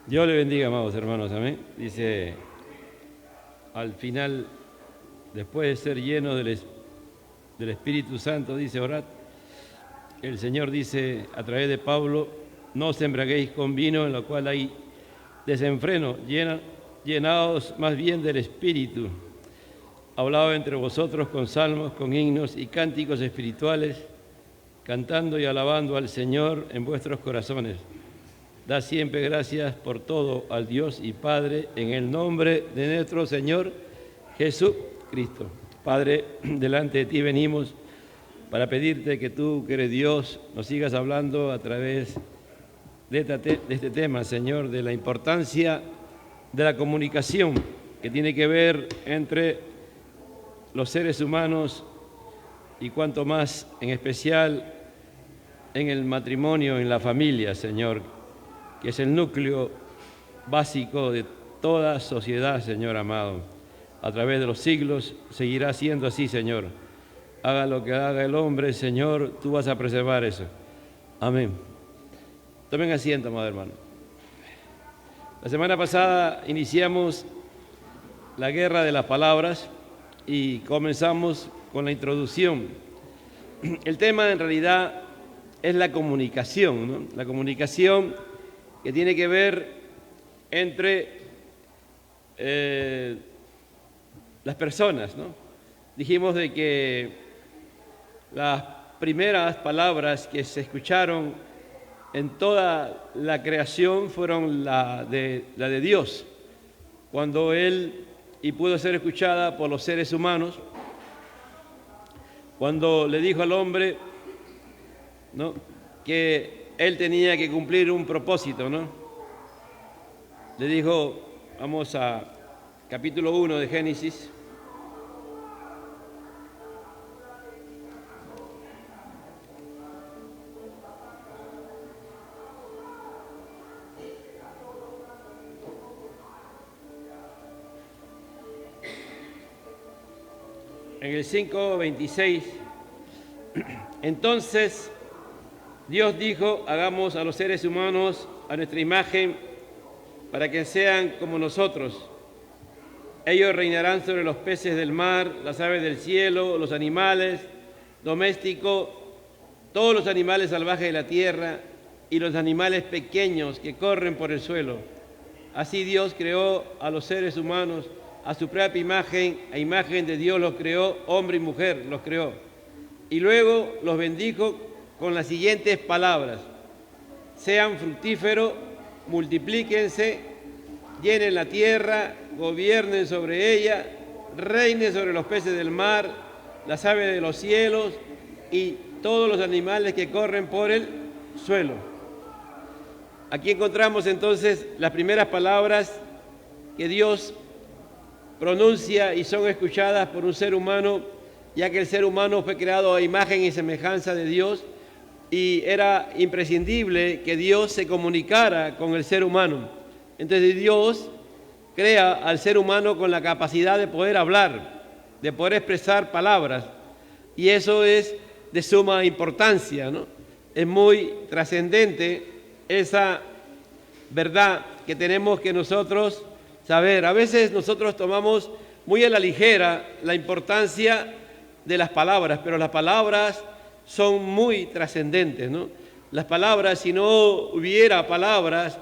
Dios le bendiga, amados hermanos, amén. Dice, al final, después de ser lleno del Espíritu Santo, dice, orad. El Señor dice a través de Pablo, no os embriaguéis con vino en lo cual hay desenfreno, llenaos más bien del Espíritu. Hablaba entre vosotros con salmos, con himnos y cánticos espirituales, cantando y alabando al Señor en vuestros corazones. Da siempre gracias por todo al Dios y Padre, en el nombre de nuestro Señor Jesucristo. Padre, delante de ti venimos para pedirte que tú, que eres Dios, nos sigas hablando a través de este tema, Señor, de la importancia de la comunicación que tiene que ver entre los seres humanos y cuanto más, en especial, en el matrimonio, en la familia, Señor, que es el núcleo básico de toda sociedad, Señor amado. A través de los siglos seguirá siendo así, Señor. Haga lo que haga el hombre, Señor, tú vas a preservar eso. Amén. Tomen asiento, amado hermano. La semana pasada iniciamos la guerra de las palabras y comenzamos con la introducción. El tema en realidad es la comunicación, ¿no? La comunicación que tiene que ver entre las personas, ¿no? Dijimos de que las primeras palabras que se escucharon en toda la creación fueron la de Dios, cuando Él, y pudo ser escuchada por los seres humanos, cuando le dijo al hombre, ¿no?, que él tenía que cumplir un propósito, ¿no? Le dijo, vamos a capítulo 1 de Génesis. En el 5:26, entonces Dios dijo, hagamos a los seres humanos a nuestra imagen para que sean como nosotros. Ellos reinarán sobre los peces del mar, las aves del cielo, los animales domésticos, todos los animales salvajes de la tierra y los animales pequeños que corren por el suelo. Así Dios creó a los seres humanos a su propia imagen, a imagen de Dios los creó, hombre y mujer los creó. Y luego los bendijo con las siguientes palabras: sean fructíferos, multiplíquense, llenen la tierra, gobiernen sobre ella, reinen sobre los peces del mar, las aves de los cielos y todos los animales que corren por el suelo. Aquí encontramos entonces las primeras palabras que Dios pronuncia y son escuchadas por un ser humano, ya que el ser humano fue creado a imagen y semejanza de Dios y era imprescindible que Dios se comunicara con el ser humano. Entonces Dios crea al ser humano con la capacidad de poder hablar, de poder expresar palabras, y eso es de suma importancia, ¿no? Es muy trascendente esa verdad que tenemos que nosotros saber. A veces nosotros tomamos muy a la ligera la importancia de las palabras, pero las palabras son muy trascendentes, ¿no? Las palabras, si no hubiera palabras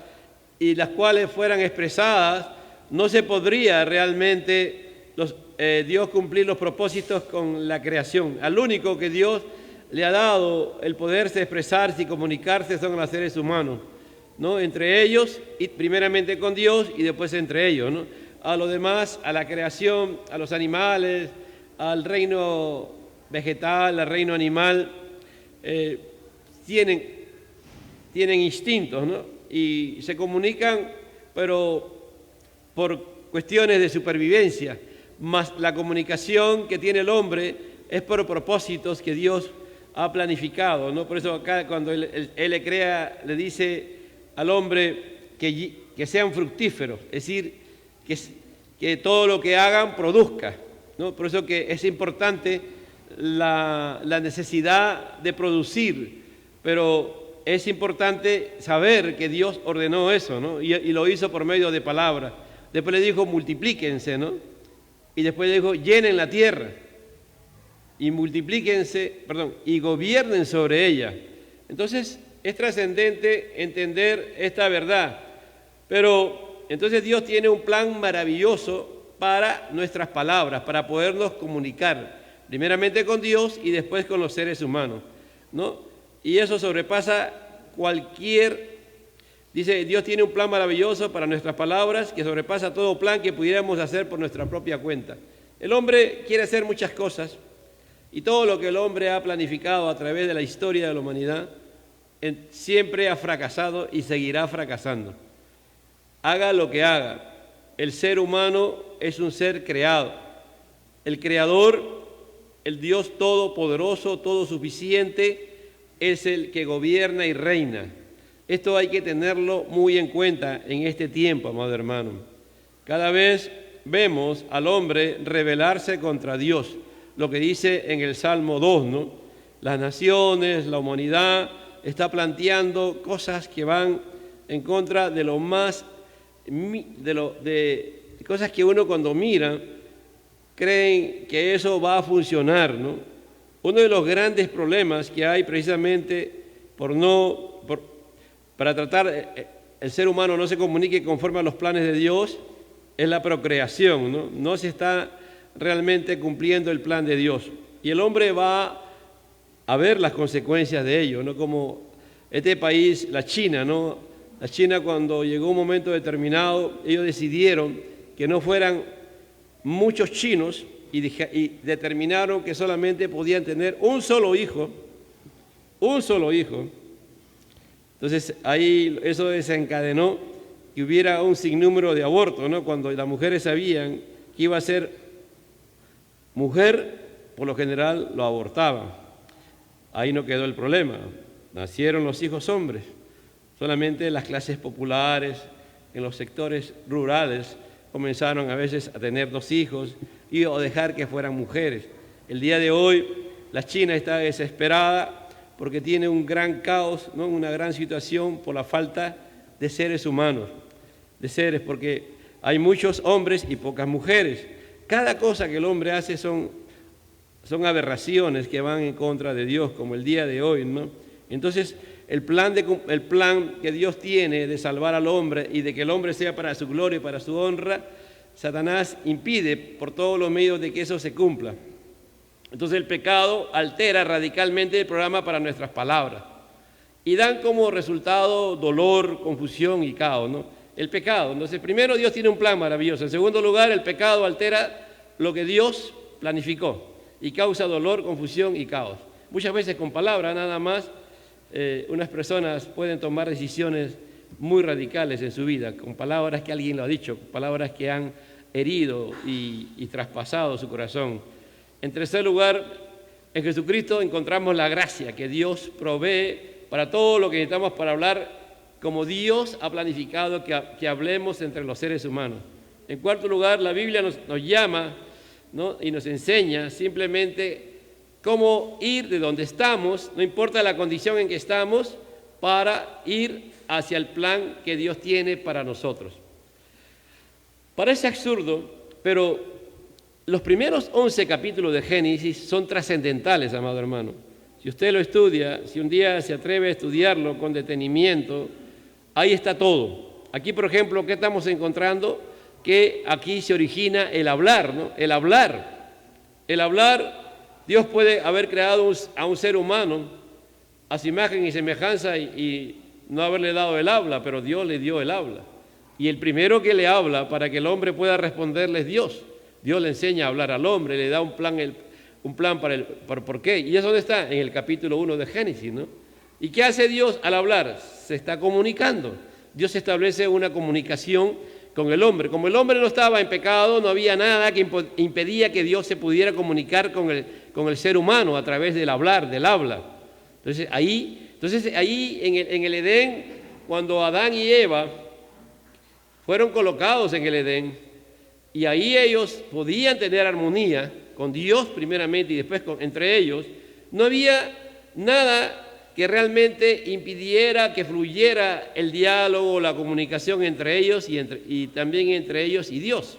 y las cuales fueran expresadas, no se podría realmente Dios cumplir los propósitos con la creación. Al único que Dios le ha dado el poderse expresarse y comunicarse son los seres humanos, ¿no? Entre ellos, y primeramente con Dios y después entre ellos, ¿no? A los demás, a la creación, a los animales, al reino vegetal, al reino animal, tienen instintos, ¿no? Y se comunican, pero por cuestiones de supervivencia, más la comunicación que tiene el hombre es por propósitos que Dios ha planificado, ¿no? Por eso acá cuando él le crea, le dice al hombre que sean fructíferos, es decir, que todo lo que hagan produzca, ¿no? Por eso que es importante la necesidad de producir, pero es importante saber que Dios ordenó eso, ¿no? Y lo hizo por medio de palabras. Después le dijo, multiplíquense, ¿no? Y después le dijo, llenen la tierra y y gobiernen sobre ella. Entonces, es trascendente entender esta verdad. Pero entonces Dios tiene un plan maravilloso para nuestras palabras, para podernos comunicar, primeramente con Dios y después con los seres humanos, ¿no? Y eso sobrepasa dice, Dios tiene un plan maravilloso para nuestras palabras que sobrepasa todo plan que pudiéramos hacer por nuestra propia cuenta. El hombre quiere hacer muchas cosas y todo lo que el hombre ha planificado a través de la historia de la humanidad siempre ha fracasado y seguirá fracasando. Haga lo que haga, el ser humano es un ser creado. El Creador, el Dios todopoderoso, todo suficiente, es el que gobierna y reina. Esto hay que tenerlo muy en cuenta en este tiempo, amado hermano. Cada vez vemos al hombre rebelarse contra Dios, lo que dice en el Salmo 2, ¿no? Las naciones, la humanidad está planteando cosas que van en contra de lo más, de cosas que uno cuando mira creen que eso va a funcionar, ¿no? Uno de los grandes problemas que hay precisamente para tratar el ser humano no se comunique conforme a los planes de Dios es la procreación, ¿no? No se está realmente cumpliendo el plan de Dios. Y el hombre va a ver las consecuencias de ello, ¿no? Como este país, la China, ¿no? La China, cuando llegó un momento determinado, ellos decidieron que no fueran muchos chinos y determinaron que solamente podían tener un solo hijo. Entonces ahí eso desencadenó que hubiera un sinnúmero de abortos, ¿no? Cuando las mujeres sabían que iba a ser mujer, por lo general lo abortaban. Ahí no quedó el problema. Nacieron los hijos hombres. Solamente las clases populares, en los sectores rurales, comenzaron a veces a tener 2 hijos o dejar que fueran mujeres. El día de hoy, la China está desesperada porque tiene un gran caos, ¿no? Una gran situación por la falta de seres humanos, porque hay muchos hombres y pocas mujeres. Cada cosa que el hombre hace son aberraciones que van en contra de Dios, como el día de hoy, ¿no? Entonces, el plan que Dios tiene de salvar al hombre y de que el hombre sea para su gloria y para su honra, Satanás impide por todos los medios de que eso se cumpla. Entonces el pecado altera radicalmente el programa para nuestras palabras y dan como resultado dolor, confusión y caos, ¿no? El pecado. Entonces, primero, Dios tiene un plan maravilloso. En segundo lugar, el pecado altera lo que Dios planificó y causa dolor, confusión y caos. Muchas veces con palabras nada más unas personas pueden tomar decisiones muy radicales en su vida, con palabras que alguien lo ha dicho, palabras que han herido y traspasado su corazón. En tercer lugar, en Jesucristo encontramos la gracia que Dios provee para todo lo que necesitamos para hablar como Dios ha planificado que hablemos entre los seres humanos. En cuarto lugar, la Biblia nos llama, ¿no? Y nos enseña simplemente cómo ir de donde estamos, no importa la condición en que estamos, para ir hacia el plan que Dios tiene para nosotros. Parece absurdo, pero los primeros 11 capítulos de Génesis son trascendentales, amado hermano. Si usted lo estudia, si un día se atreve a estudiarlo con detenimiento, ahí está todo. Aquí, por ejemplo, ¿qué estamos encontrando? Que aquí se origina el hablar, ¿no? El hablar. Dios puede haber creado a un ser humano a su imagen y semejanza y no haberle dado el habla, pero Dios le dio el habla. Y el primero que le habla para que el hombre pueda responderle es Dios. Dios le enseña a hablar al hombre, le da un plan para por qué. ¿Y eso dónde está? En el capítulo 1 de Génesis, ¿no? ¿Y qué hace Dios al hablar? Se está comunicando. Dios establece una comunicación con el hombre. Como el hombre no estaba en pecado, no había nada que impedía que Dios se pudiera comunicar con el ser humano a través del hablar, del habla. Entonces ahí en el Edén, cuando Adán y Eva fueron colocados en el Edén, y ahí ellos podían tener armonía con Dios primeramente y después entre ellos, no había nada que realmente impidiera que fluyera el diálogo, la comunicación entre ellos y también entre ellos y Dios.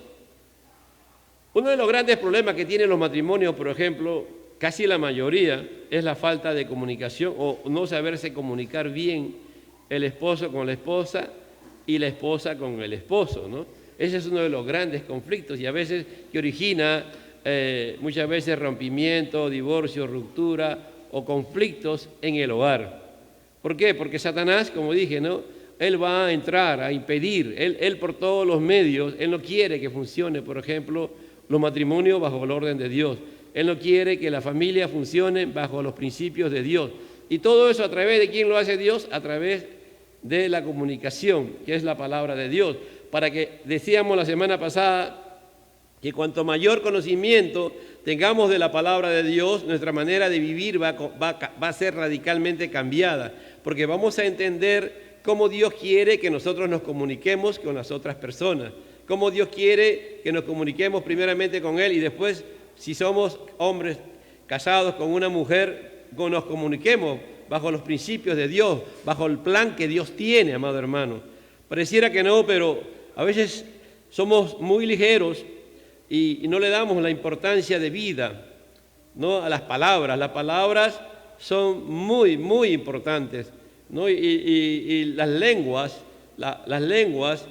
Uno de los grandes problemas que tienen los matrimonios, por ejemplo, casi la mayoría, es la falta de comunicación o no saberse comunicar bien el esposo con la esposa y la esposa con el esposo, ¿no? Ese es uno de los grandes conflictos y a veces que origina muchas veces rompimiento, divorcio, ruptura o conflictos en el hogar. ¿Por qué? Porque Satanás, como dije, ¿no? Él va a entrar a impedir, él por todos los medios, él no quiere que funcione, por ejemplo, los matrimonios bajo el orden de Dios. Él no quiere que la familia funcione bajo los principios de Dios. Y todo eso a través de quién lo hace Dios, a través de la comunicación, que es la palabra de Dios. Para que, decíamos la semana pasada, que cuanto mayor conocimiento tengamos de la palabra de Dios, nuestra manera de vivir va a ser radicalmente cambiada, porque vamos a entender cómo Dios quiere que nosotros nos comuniquemos con las otras personas, cómo Dios quiere que nos comuniquemos primeramente con Él y después, si somos hombres casados con una mujer, nos comuniquemos bajo los principios de Dios, bajo el plan que Dios tiene, amado hermano. Pareciera que no, pero a veces somos muy ligeros y no le damos la importancia de vida, ¿no? A las palabras. Las palabras son muy, muy importantes, ¿no? Y las lenguas, las lenguas,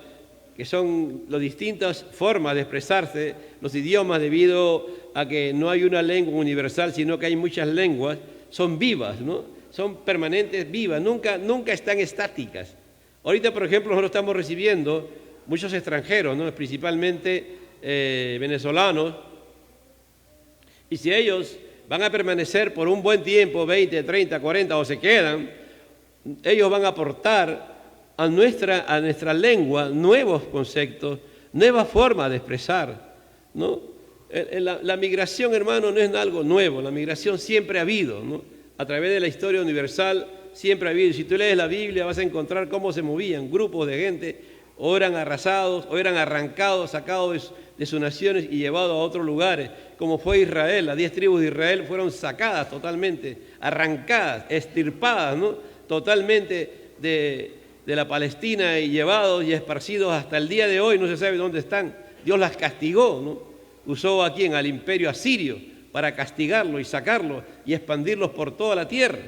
que son las distintas formas de expresarse, los idiomas, debido a que no hay una lengua universal, sino que hay muchas lenguas, son vivas, ¿no? Son permanentes, vivas, nunca están estáticas. Ahorita, por ejemplo, nosotros estamos recibiendo muchos extranjeros, ¿no? Principalmente venezolanos, y si ellos van a permanecer por un buen tiempo, 20, 30, 40, o se quedan, ellos van a aportar a nuestra lengua nuevos conceptos, nuevas formas de expresar, ¿no? La migración, hermano, no es algo nuevo, la migración siempre ha habido, ¿no? A través de la historia universal siempre ha habido. Si tú lees la Biblia vas a encontrar cómo se movían grupos de gente, o eran arrasados, o eran arrancados, sacados de sus naciones y llevados a otros lugares, como fue Israel. Las 10 tribus de Israel fueron sacadas totalmente, arrancadas, extirpadas, ¿no? Totalmente de la Palestina y llevados y esparcidos hasta el día de hoy, no se sabe dónde están. Dios las castigó, ¿no? Usó a quién, al imperio asirio, para castigarlo y sacarlo y expandirlos por toda la tierra.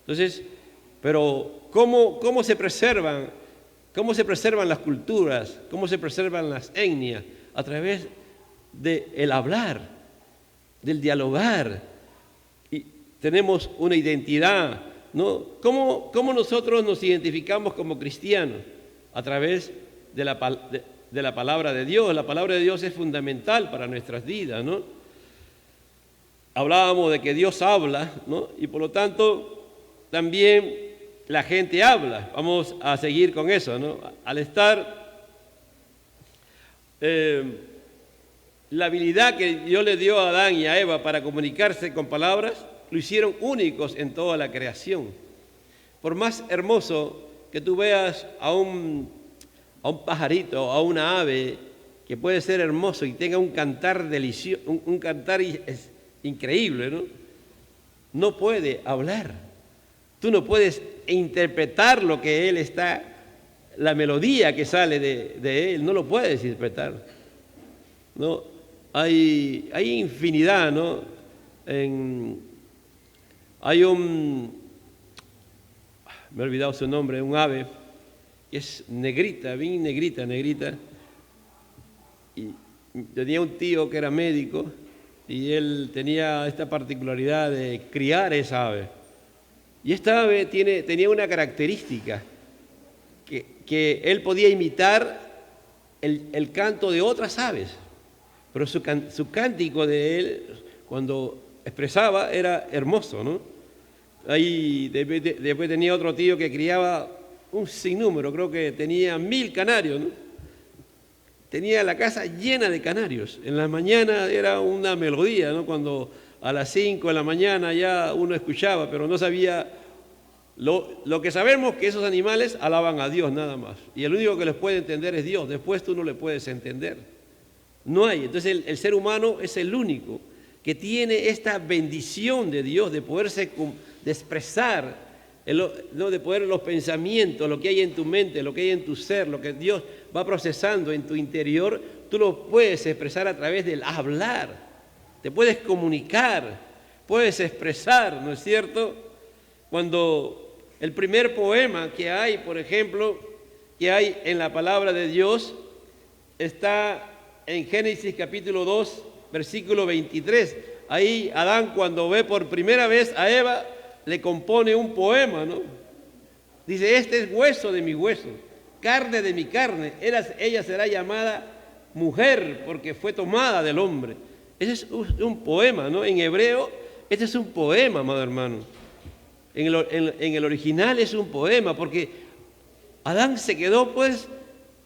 Entonces, pero ¿cómo se preservan? ¿Cómo se preservan las culturas? ¿Cómo se preservan las etnias? A través del hablar, del dialogar. Y tenemos una identidad, ¿no? ¿Cómo nosotros nos identificamos como cristianos? A través de la palabra de Dios. La palabra de Dios es fundamental para nuestras vidas, ¿no? Hablábamos de que Dios habla, ¿no? Y por lo tanto también la gente habla. Vamos a seguir con eso, ¿no? Al estar la habilidad que Dios le dio a Adán y a Eva para comunicarse con palabras, lo hicieron únicos en toda la creación. Por más hermoso que tú veas a un pajarito, a una ave, que puede ser hermoso y tenga un cantar delicioso, un cantar increíble, ¿no? No puede hablar. Tú no puedes interpretar lo que él está, la melodía que sale de él, no lo puedes interpretar, ¿no? Hay infinidad, ¿no? Hay me he olvidado su nombre, un ave que es negrita, bien negrita, y tenía un tío que era médico y él tenía esta particularidad de criar esa ave. Y esta ave tenía una característica, que él podía imitar el canto de otras aves, pero su cántico de él, cuando expresaba, era hermoso, ¿no? Ahí después tenía otro tío que criaba un sinnúmero, creo que tenía 1000 canarios, ¿no? Tenía la casa llena de canarios. En la mañana era una melodía, ¿no? Cuando a las 5 de la mañana ya uno escuchaba, pero no sabía. Lo que sabemos que esos animales alaban a Dios nada más. Y el único que les puede entender es Dios. Después tú no le puedes entender. No hay. Entonces el ser humano es el único que tiene esta bendición de Dios de poderse de expresar ¿no? De poder los pensamientos, lo que hay en tu mente, lo que hay en tu ser, lo que Dios va procesando en tu interior, tú lo puedes expresar a través del hablar. Te puedes comunicar, puedes expresar, ¿no es cierto? Cuando el primer poema que hay, por ejemplo, que hay en la palabra de Dios, está en Génesis capítulo 2, versículo 23. Ahí Adán, cuando ve por primera vez a Eva, le compone un poema, ¿no? Dice, este es hueso de mi hueso, carne de mi carne. Ella será llamada mujer porque fue tomada del hombre. Ese es un poema, ¿no? En hebreo, este es un poema, amado hermano. En el original es un poema, porque Adán se quedó pues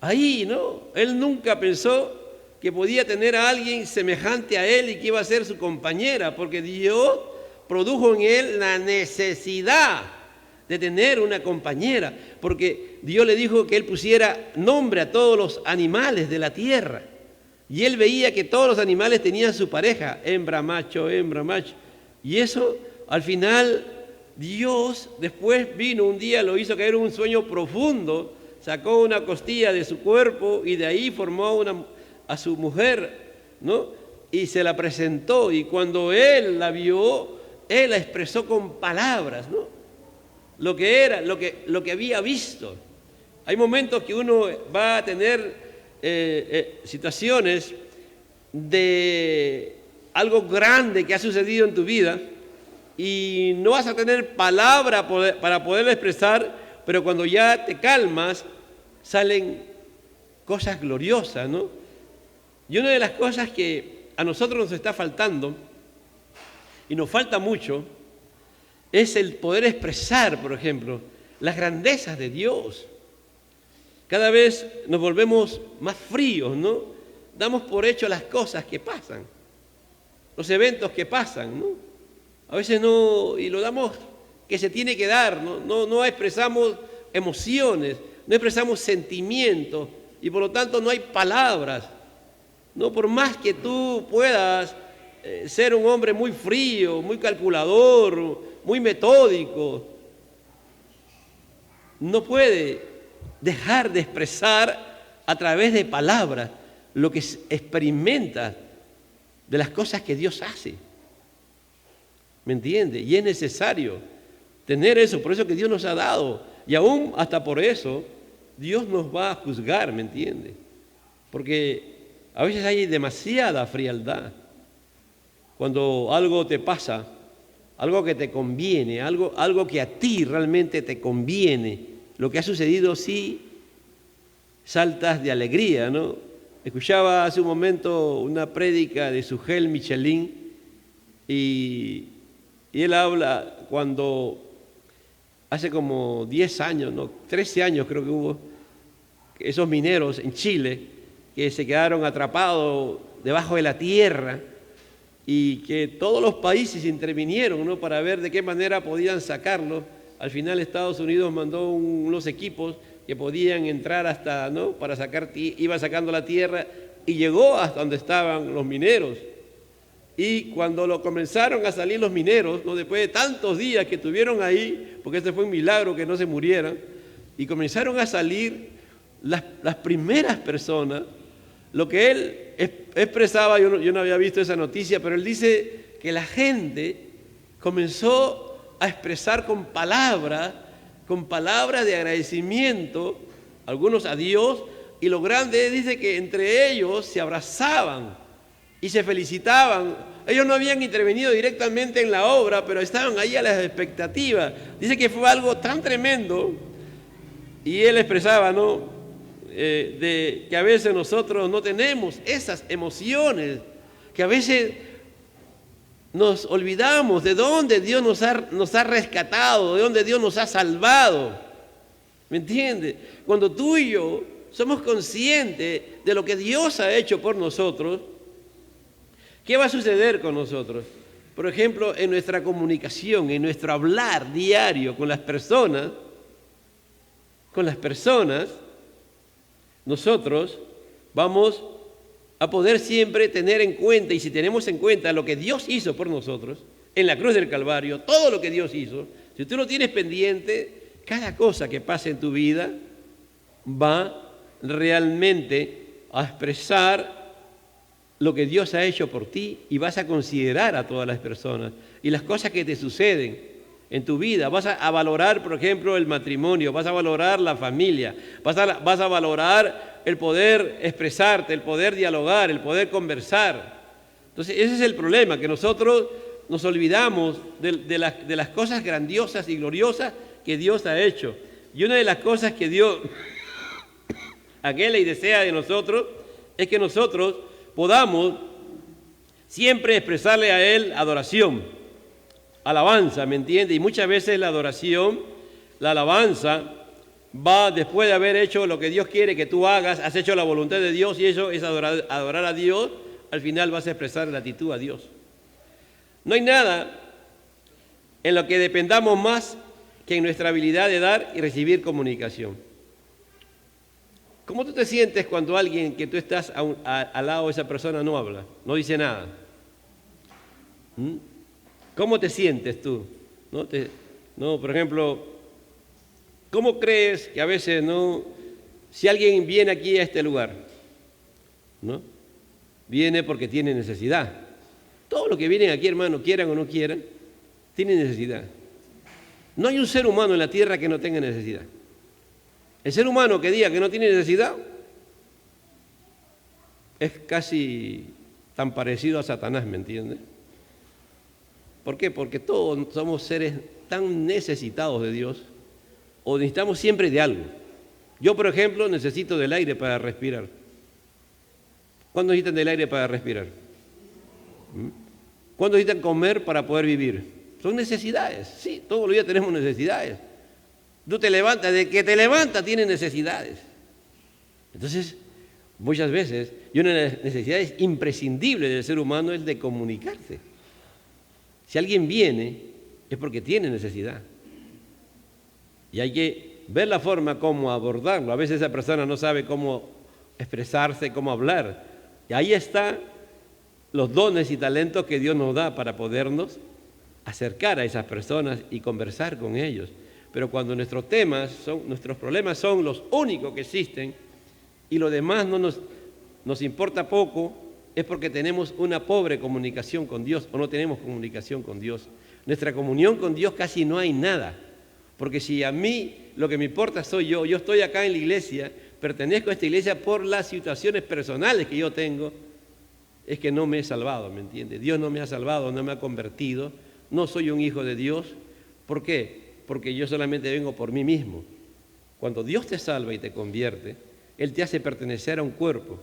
ahí, ¿no? Él nunca pensó que podía tener a alguien semejante a él y que iba a ser su compañera, porque Dios produjo en él la necesidad de tener una compañera, porque Dios le dijo que él pusiera nombre a todos los animales de la tierra, y él veía que todos los animales tenían su pareja, hembra, macho, y eso al final Dios después vino un día, lo hizo caer en un sueño profundo, sacó una costilla de su cuerpo y de ahí formó a su mujer, ¿no? Y se la presentó, y cuando él la vio, él la expresó con palabras, ¿no? Lo que era, lo que había visto. Hay momentos que uno va a tener situaciones de algo grande que ha sucedido en tu vida y no vas a tener palabra para poderlo expresar, pero cuando ya te calmas, salen cosas gloriosas, ¿no? Y una de las cosas que a nosotros nos está faltando, y nos falta mucho, es el poder expresar, por ejemplo, las grandezas de Dios. Cada vez nos volvemos más fríos, ¿no? Damos por hecho las cosas que pasan, los eventos que pasan, ¿no? A veces no, y lo damos que se tiene que dar, no expresamos emociones, no expresamos sentimientos, y por lo tanto no hay palabras. No, por más que tú puedas ser un hombre muy frío, muy calculador, muy metódico, no puede dejar de expresar a través de palabras lo que experimenta de las cosas que Dios hace. ¿Me entiende? Y es necesario tener eso, por eso que Dios nos ha dado, y aún hasta por eso Dios nos va a juzgar, ¿me entiende? Porque a veces hay demasiada frialdad. Cuando algo te pasa, algo que te conviene, algo que a ti realmente te conviene, lo que ha sucedido, sí, saltas de alegría, ¿no? Escuchaba hace un momento una prédica de Sugel Michelin y él habla cuando hace como 10 años, no, 13 años creo que hubo, esos mineros en Chile que se quedaron atrapados debajo de la tierra y que todos los países intervinieron, ¿no? Para ver de qué manera podían sacarlos. Al final Estados Unidos mandó unos equipos que podían entrar hasta, ¿no? Para sacar, iba sacando la tierra y llegó hasta donde estaban los mineros. Y cuando comenzaron a salir los mineros, ¿no? Después de tantos días que estuvieron ahí, porque este fue un milagro que no se murieran, y comenzaron a salir las primeras personas, lo que él expresaba, yo no había visto esa noticia, pero él dice que la gente comenzó a expresar con palabras de agradecimiento, algunos a Dios, y lo grande dice que entre ellos se abrazaban y se felicitaban. Ellos no habían intervenido directamente en la obra, pero estaban ahí a las expectativas. Dice que fue algo tan tremendo, y él expresaba, ¿no? De que a veces nosotros no tenemos esas emociones, que a veces nos olvidamos de dónde Dios nos ha rescatado, de dónde Dios nos ha salvado. ¿Me entiende? Cuando tú y yo somos conscientes de lo que Dios ha hecho por nosotros, ¿qué va a suceder con nosotros? Por ejemplo, en nuestra comunicación, en nuestro hablar diario con las personas, nosotros vamos a poder siempre tener en cuenta, y si tenemos en cuenta lo que Dios hizo por nosotros, en la cruz del Calvario, todo lo que Dios hizo, Si tú lo tienes pendiente, cada cosa que pase en tu vida va realmente a expresar lo que Dios ha hecho por ti y vas a considerar a todas las personas y las cosas que te suceden en tu vida. Vas a valorar, por ejemplo, el matrimonio, vas a valorar la familia, vas a valorar el poder expresarte, el poder dialogar, el poder conversar. Entonces, ese es el problema, que nosotros nos olvidamos de las cosas grandiosas y gloriosas que Dios ha hecho. Y una de las cosas que Dios anhela y desea de nosotros es que nosotros podamos siempre expresarle a Él adoración, alabanza, ¿me entiende? Y muchas veces la adoración, la alabanza, va después de haber hecho lo que Dios quiere que tú hagas, has hecho la voluntad de Dios y eso es adorar a Dios, al final vas a expresar gratitud a Dios. No hay nada en lo que dependamos más que en nuestra habilidad de dar y recibir comunicación. ¿Cómo tú te sientes cuando alguien que tú estás al lado de esa persona no habla, no dice nada? ¿Cómo te sientes tú? Por ejemplo, ¿cómo crees que a veces si alguien viene aquí a este lugar, viene porque tiene necesidad? Todos los que vienen aquí, hermano, quieran o no quieran, tienen necesidad. No hay un ser humano en la tierra que no tenga necesidad. El ser humano que diga que no tiene necesidad es casi tan parecido a Satanás, ¿me entiendes? ¿Por qué? Porque todos somos seres tan necesitados de Dios o necesitamos siempre de algo. Yo, por ejemplo, necesito del aire para respirar. ¿Cuándo necesitan del aire para respirar? ¿Cuándo necesitan comer para poder vivir? Son necesidades. Sí, todos los días tenemos necesidades. Tú te levantas, de que te levantas tienes necesidades. Entonces, muchas veces, y una de las necesidades imprescindibles del ser humano es de comunicarse. Si alguien viene, es porque tiene necesidad. Y hay que ver la forma cómo abordarlo. A veces esa persona no sabe cómo expresarse, cómo hablar. Y ahí están los dones y talentos que Dios nos da para podernos acercar a esas personas y conversar con ellos. Pero cuando nuestros problemas son los únicos que existen y lo demás nos importa poco, es porque tenemos una pobre comunicación con Dios o no tenemos comunicación con Dios. Nuestra comunión con Dios casi no hay nada, porque si a mí lo que me importa soy yo estoy acá en la iglesia, pertenezco a esta iglesia por las situaciones personales que yo tengo, es que no me he salvado, ¿me entiende? Dios no me ha salvado, no me ha convertido, no soy un hijo de Dios. ¿Por qué? Porque yo solamente vengo por mí mismo. Cuando Dios te salva y te convierte, Él te hace pertenecer a un cuerpo.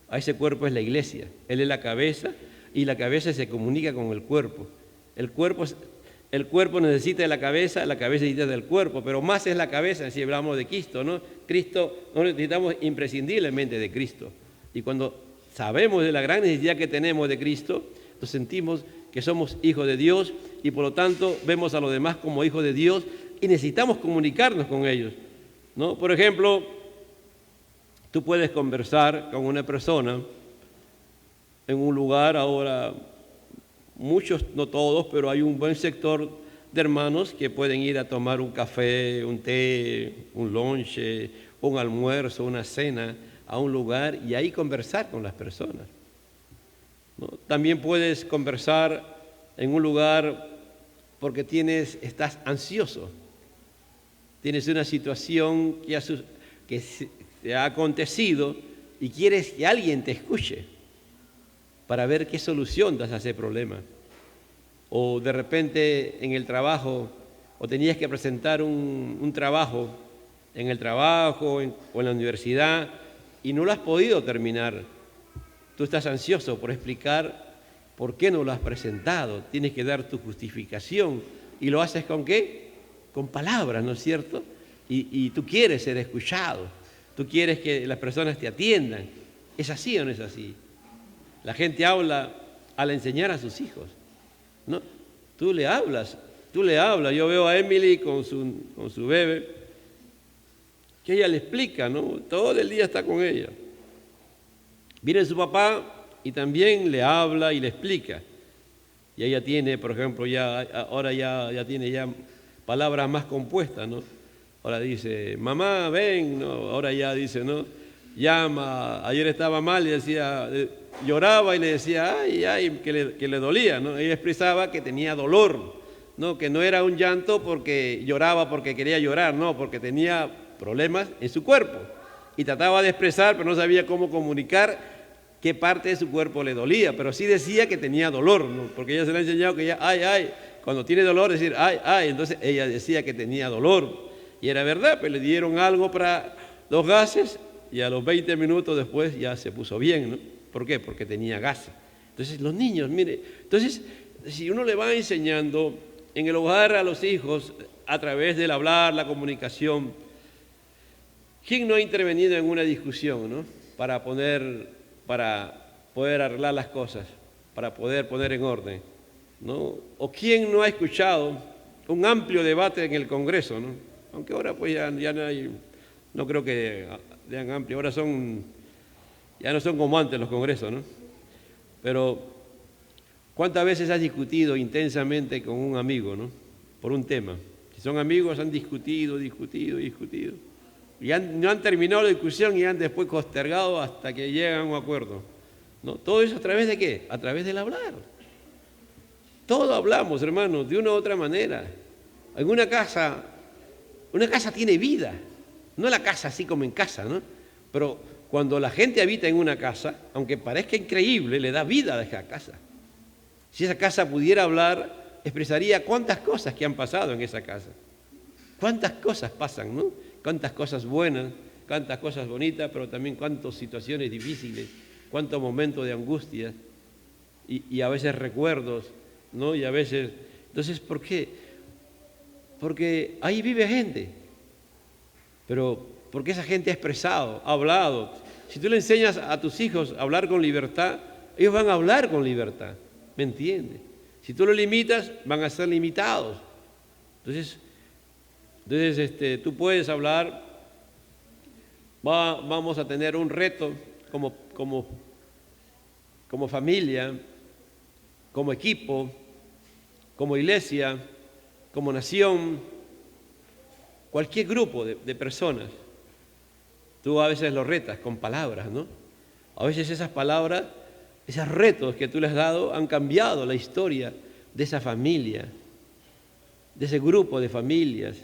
A ese cuerpo es la iglesia. Él es la cabeza y la cabeza se comunica con el cuerpo. El cuerpo necesita de la cabeza necesita del cuerpo, pero más es la cabeza si hablamos de Cristo, ¿no? Cristo, no necesitamos imprescindiblemente de Cristo. Y cuando sabemos de la gran necesidad que tenemos de Cristo, nos sentimos que somos hijos de Dios y por lo tanto vemos a los demás como hijos de Dios y necesitamos comunicarnos con ellos, ¿no? Por ejemplo, tú puedes conversar con una persona en un lugar ahora, muchos, no todos, pero hay un buen sector de hermanos que pueden ir a tomar un café, un té, un lunch, un almuerzo, una cena a un lugar y ahí conversar con las personas, ¿no? También puedes conversar en un lugar porque estás ansioso, tienes una situación que te ha acontecido y quieres que alguien te escuche para ver qué solución das a ese problema. O de repente en el trabajo, o tenías que presentar un trabajo en el trabajo o en la universidad y no lo has podido terminar. Tú estás ansioso por explicar por qué no lo has presentado. Tienes que dar tu justificación. ¿Y lo haces con qué? Con palabras, ¿no es cierto? Y tú quieres ser escuchado. Tú quieres que las personas te atiendan. ¿Es así o no es así? La gente habla al enseñar a sus hijos, ¿no? Tú le hablas. Yo veo a Emily con su bebé, que ella le explica, ¿no? Todo el día está con ella. Viene su papá y también le habla y le explica. Y ella tiene, por ejemplo, ahora ya tiene palabras más compuestas, ¿no? Ahora dice, mamá, ven, ¿no? Ahora ya dice, ¿no? Llama, ayer estaba mal y decía, lloraba y le decía, ay, ay, que le dolía, ¿no? Ella expresaba que tenía dolor, ¿no? Que no era un llanto porque lloraba porque quería llorar, no, porque tenía problemas en su cuerpo. Y trataba de expresar, pero no sabía cómo comunicar qué parte de su cuerpo le dolía, pero sí decía que tenía dolor, ¿no? Porque ella se le ha enseñado que ya, ay, ay, cuando tiene dolor decir, ay, ay, entonces ella decía que tenía dolor. Y era verdad, pues le dieron algo para los gases y a los 20 minutos después ya se puso bien, ¿no? ¿Por qué? Porque tenía gases. Entonces los niños, mire, entonces si uno le va enseñando en el hogar a los hijos a través del hablar, la comunicación, ¿quién no ha intervenido en una discusión, ¿no? Para poder arreglar las cosas, para poder poner en orden, ¿no? O quién no ha escuchado un amplio debate en el Congreso, ¿no? Aunque ahora pues ya no hay, no creo que sean amplios, ahora ya no son como antes los congresos, ¿no? Pero ¿cuántas veces has discutido intensamente con un amigo, ¿no? Por un tema. Si son amigos han discutido. Y no han terminado la discusión y han después postergado hasta que llegan a un acuerdo, ¿no? Todo eso ¿a través de qué? A través del hablar. Todo hablamos, hermanos, de una u otra manera. En una casa tiene vida, no la casa así como en casa, ¿no? Pero cuando la gente habita en una casa, aunque parezca increíble, le da vida a esa casa. Si esa casa pudiera hablar, expresaría cuántas cosas que han pasado en esa casa. Cuántas cosas pasan, ¿no? Cuántas cosas buenas, cuántas cosas bonitas, pero también cuántas situaciones difíciles, cuántos momentos de angustia y a veces recuerdos, ¿no? Y a veces... Entonces, ¿por qué? Porque ahí vive gente, pero porque esa gente ha expresado, ha hablado. Si tú le enseñas a tus hijos a hablar con libertad, ellos van a hablar con libertad, ¿me entiendes? Si tú los limitas, van a ser limitados. Entonces tú puedes hablar, vamos a tener un reto como familia, como equipo, como iglesia, como nación, cualquier grupo de personas. Tú a veces los retas con palabras, ¿no? A veces esas palabras, esos retos que tú les has dado han cambiado la historia de esa familia, de ese grupo de familias,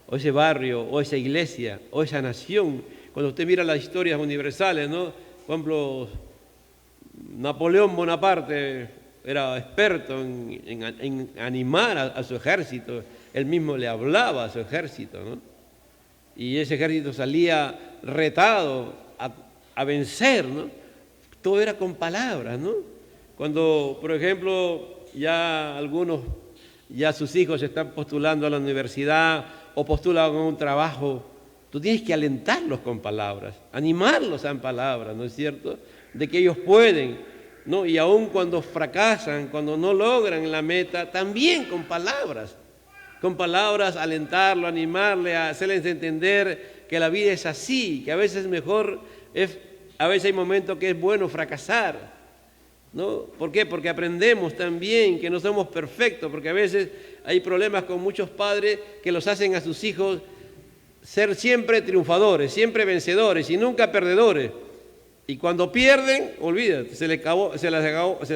o ese barrio, o esa iglesia, o esa nación. Cuando usted mira las historias universales, ¿no? Por ejemplo, Napoleón Bonaparte era experto en animar a su ejército, él mismo le hablaba a su ejército, ¿no? Y ese ejército salía retado a vencer, ¿no? Todo era con palabras, ¿no? Cuando, por ejemplo, ya sus hijos se están postulando a la universidad o postulan a un trabajo, tú tienes que alentarlos con palabras, animarlos en palabras, ¿no es cierto? De que ellos pueden, ¿no? Y aun cuando fracasan, cuando no logran la meta, también con palabras alentarlo, animarle, a hacerles entender que la vida es así, que a veces a veces hay momentos que es bueno fracasar, ¿no? ¿Por qué? Porque aprendemos también que no somos perfectos, porque a veces hay problemas con muchos padres que los hacen a sus hijos ser siempre triunfadores, siempre vencedores y nunca perdedores. Y cuando pierden, olvídate, se le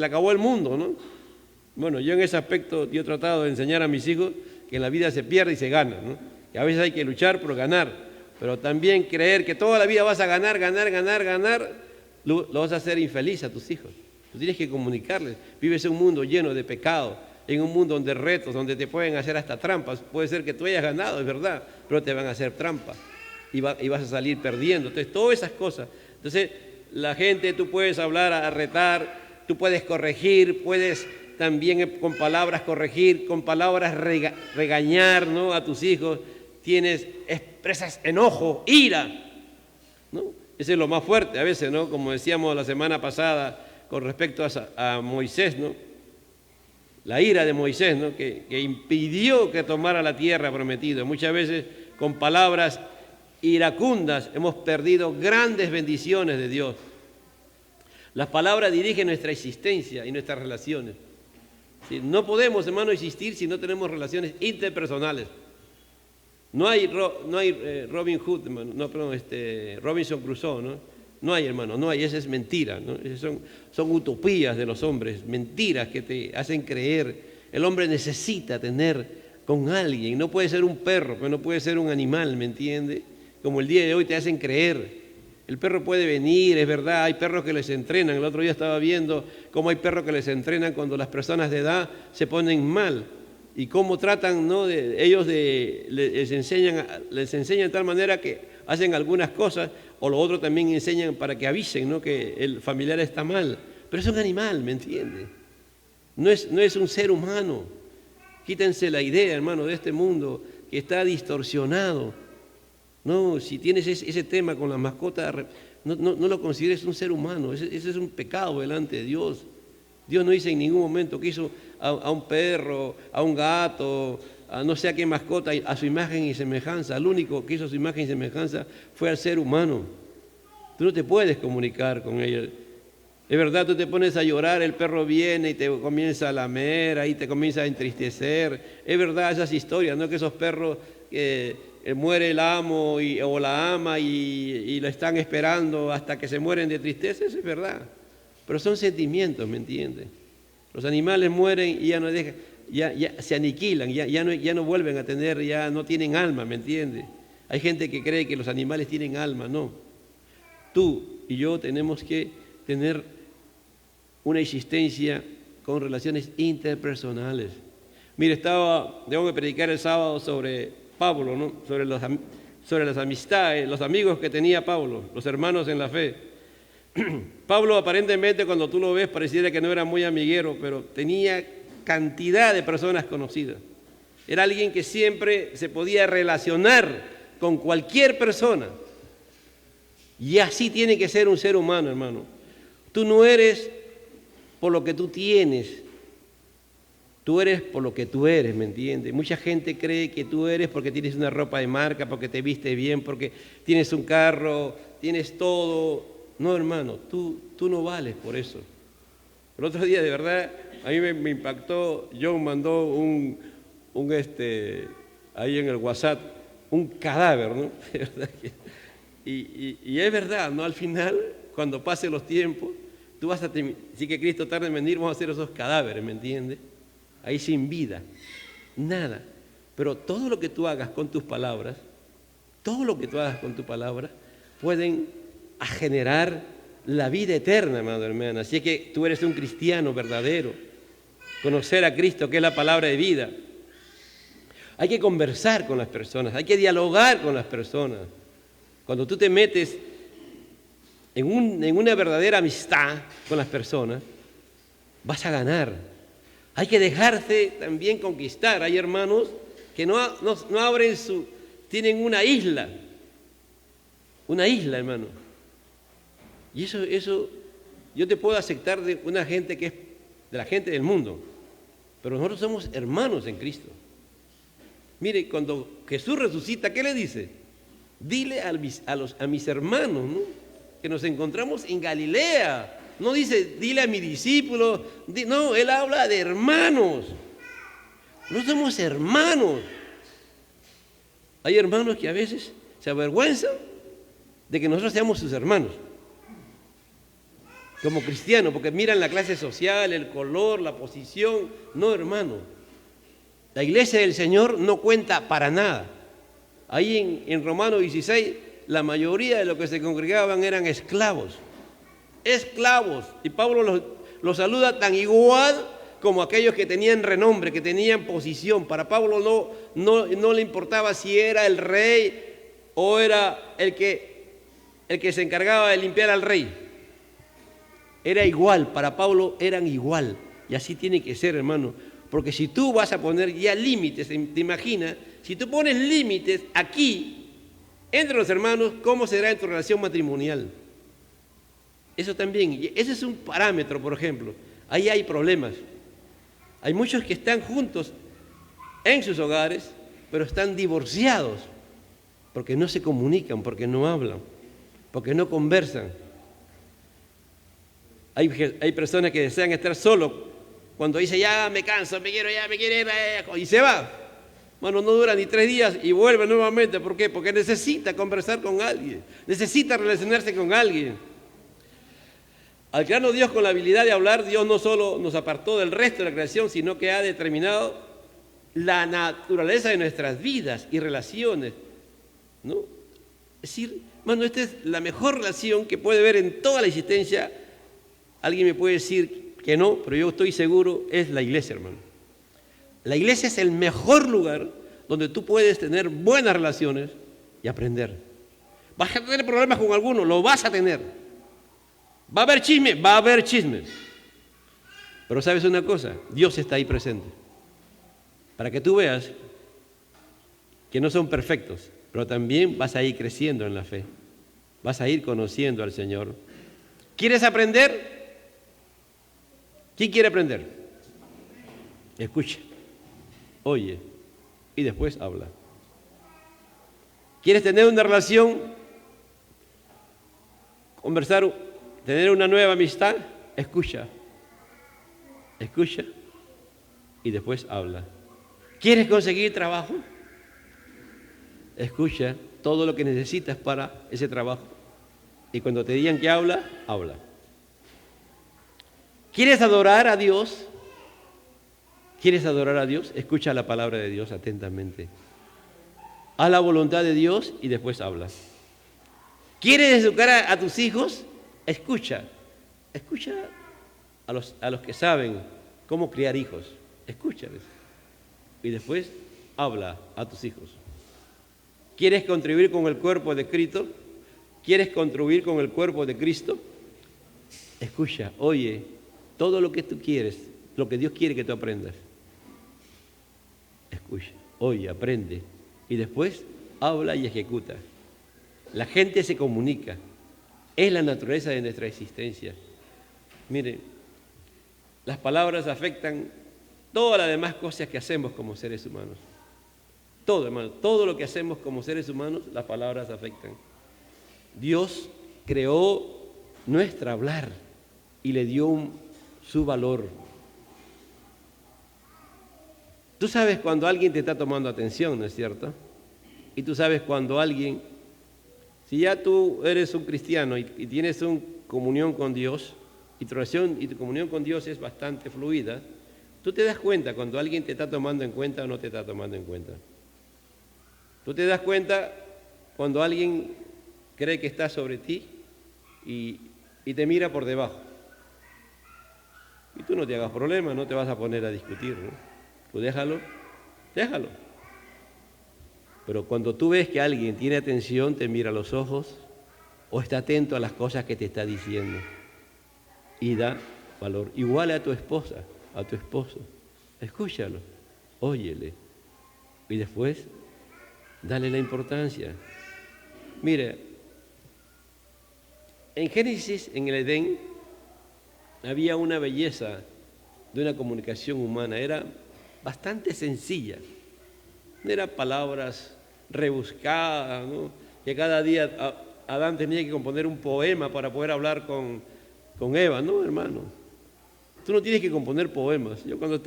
acabó el mundo, ¿no? Bueno, yo en ese aspecto yo he tratado de enseñar a mis hijos que en la vida se pierde y se gana, ¿no? Que a veces hay que luchar por ganar, pero también creer que toda la vida vas a ganar, lo vas a hacer infeliz a tus hijos. Tú tienes que comunicarles. Vives en un mundo lleno de pecado, en un mundo donde retos, donde te pueden hacer hasta trampas. Puede ser que tú hayas ganado, es verdad, pero te van a hacer trampas y vas a salir perdiendo. Entonces, todas esas cosas. Entonces, la gente, tú puedes hablar, a retar, tú puedes corregir, puedes también con palabras corregir, con palabras regañar, ¿no? A tus hijos. Expresas enojo, ira, ¿no? Ese es lo más fuerte a veces, ¿no? Como decíamos la semana pasada con respecto a Moisés, ¿no? La ira de Moisés, ¿no? Que impidió que tomara la tierra prometida. Muchas veces con palabras iracundas hemos perdido grandes bendiciones de Dios. Las palabras dirigen nuestra existencia y nuestras relaciones. ¿sí? No podemos, hermano, existir si no tenemos relaciones interpersonales. No hay Robin Hood, hermano, no, perdón, Robinson Crusoe, ¿no? No hay, hermano, no hay, esa es mentira, ¿no? Son utopías de los hombres, mentiras que te hacen creer. El hombre necesita tener con alguien, no puede ser un perro, pero no puede ser un animal, ¿me entiende? Como el día de hoy te hacen creer. El perro puede venir, es verdad, hay perros que les entrenan. El otro día estaba viendo cómo hay perros que les entrenan cuando las personas de edad se ponen mal. Y cómo tratan, ¿no? Les enseñan de tal manera que hacen algunas cosas, o los otros también enseñan para que avisen, ¿no? Que el familiar está mal. Pero es un animal, ¿me entiende? No es un ser humano. Quítense la idea, hermano, de este mundo que está distorsionado. No, si tienes ese tema con la mascota, no lo consideres un ser humano. Ese es un pecado delante de Dios. Dios no dice en ningún momento que hizo a un perro, a un gato, a no sé a qué mascota, a su imagen y semejanza. El único que hizo su imagen y semejanza fue al ser humano. Tú no te puedes comunicar con ellos. Es verdad, tú te pones a llorar, el perro viene y te comienza a lamer, ahí te comienza a entristecer. Es verdad esas historias, ¿no? Que esos perros muere el amo o la ama y lo están esperando hasta que se mueren de tristeza, eso es verdad. Pero son sentimientos, ¿me entiendes? Los animales mueren y ya no dejan, ya se aniquilan, ya no vuelven a tener, ya no tienen alma, ¿me entiendes? Hay gente que cree que los animales tienen alma, no. Tú y yo tenemos que tener una existencia con relaciones interpersonales. Mire, tengo que predicar el sábado sobre Pablo, ¿no? Sobre las amistades, los amigos que tenía Pablo, los hermanos en la fe. Pablo aparentemente cuando tú lo ves pareciera que no era muy amiguero, pero tenía cantidad de personas conocidas. Era alguien que siempre se podía relacionar con cualquier persona. Y así tiene que ser un ser humano, hermano. Tú no eres por lo que tú tienes, tú eres por lo que tú eres, ¿me entiendes? Mucha gente cree que tú eres porque tienes una ropa de marca, porque te viste bien, porque tienes un carro, tienes todo. No, hermano, tú no vales por eso. El otro día, de verdad, a mí me impactó. John mandó ahí en el WhatsApp un cadáver, ¿no? Y es verdad, ¿no? Al final, cuando pasen los tiempos, tú vas a sí que Cristo tarde en venir, vamos a hacer esos cadáveres, ¿me entiendes? Ahí sin vida, nada. Pero todo lo que tú hagas con tus palabras, pueden a generar la vida eterna, hermano, hermana. Así que tú eres un cristiano verdadero. Conocer a Cristo, que es la palabra de vida. Hay que conversar con las personas, hay que dialogar con las personas. Cuando tú te metes en una verdadera amistad con las personas, vas a ganar. Hay que dejarse también conquistar. Hay hermanos que no abren tienen una isla, hermano. Y eso yo te puedo aceptar de una gente que es de la gente del mundo, pero nosotros somos hermanos en Cristo. Mire, cuando Jesús resucita, ¿qué le dice? Dile a mis hermanos, ¿no? Que nos encontramos en Galilea. No dice, dile a mi discípulo. No, él habla de hermanos. No somos hermanos. Hay hermanos que a veces se avergüenzan de que nosotros seamos sus hermanos. Como cristianos, porque miran la clase social, el color, la posición. No, hermano. La iglesia del Señor no cuenta para nada. Ahí en Romanos 16, la mayoría de los que se congregaban eran esclavos. Esclavos. Y Pablo los saluda tan igual como aquellos que tenían renombre, que tenían posición. Para Pablo no le importaba si era el rey o era el que se encargaba de limpiar al rey. Era igual, para Pablo eran igual. Y así tiene que ser, hermano. Porque si tú vas a poner ya límites, te imaginas, si tú pones límites aquí, entre los hermanos, ¿cómo será en tu relación matrimonial? Eso también, ese es un parámetro, por ejemplo. Ahí hay problemas. Hay muchos que están juntos en sus hogares, pero están divorciados, porque no se comunican, porque no hablan, porque no conversan. Hay personas que desean estar solos Cuando dice, ya me canso, me quiero ir, y se va. Bueno, no dura ni 3 días y vuelve nuevamente. ¿Por qué? Porque necesita conversar con alguien, necesita relacionarse con alguien. Al crearnos Dios con la habilidad de hablar, Dios no solo nos apartó del resto de la creación, sino que ha determinado la naturaleza de nuestras vidas y relaciones, ¿no? Es decir, hermano, esta es la mejor relación que puede haber en toda la existencia. Alguien me puede decir que no, pero yo estoy seguro, es la iglesia, hermano. La iglesia es el mejor lugar donde tú puedes tener buenas relaciones y aprender. ¿Vas a tener problemas con alguno? Lo vas a tener. ¿Va a haber chisme? Va a haber chismes. Pero ¿sabes una cosa? Dios está ahí presente. Para que tú veas que no son perfectos, pero también vas a ir creciendo en la fe. Vas a ir conociendo al Señor. ¿Quieres aprender? ¿Quién quiere aprender? Escucha, oye y después habla. ¿Quieres tener una relación? Conversar, tener una nueva amistad, escucha y después habla. ¿Quieres conseguir trabajo? Escucha todo lo que necesitas para ese trabajo y cuando te digan que habla. ¿Quieres adorar a Dios? Escucha la palabra de Dios atentamente. Haz la voluntad de Dios y después habla. ¿Quieres educar a tus hijos? Escucha a los que saben cómo criar hijos. Escúchales. Y después habla a tus hijos. ¿Quieres contribuir con el cuerpo de Cristo? Escucha, oye, todo lo que tú quieres, lo que Dios quiere que tú aprendas. Escucha, oye, aprende. Y después habla y ejecuta. La gente se comunica. Es la naturaleza de nuestra existencia. Mire, las palabras afectan todas las demás cosas que hacemos como seres humanos. Todo, hermano, todo lo que hacemos como seres humanos, las palabras afectan. Dios creó nuestro hablar y le dio su valor. Tú sabes cuando alguien te está tomando atención, ¿no es cierto? Y tú sabes cuando alguien, si ya tú eres un cristiano y tienes una comunión con Dios, y tu relación y tu comunión con Dios es bastante fluida, tú te das cuenta cuando alguien te está tomando en cuenta o no te está tomando en cuenta. Tú te das cuenta cuando alguien cree que está sobre ti y te mira por debajo. Y tú no te hagas problema, no te vas a poner a discutir, ¿no? Tú déjalo. Pero cuando tú ves que alguien tiene atención, te mira a los ojos o está atento a las cosas que te está diciendo y da valor. Igual a tu esposa, a tu esposo. Escúchalo, óyele y después dale la importancia. Mire, en Génesis, en el Edén, había una belleza de una comunicación humana. Era bastante sencilla. No eran palabras rebuscadas, ¿no? Que cada día Adán tenía que componer un poema para poder hablar con Eva. No, hermano. Tú no tienes que componer poemas. Yo cuando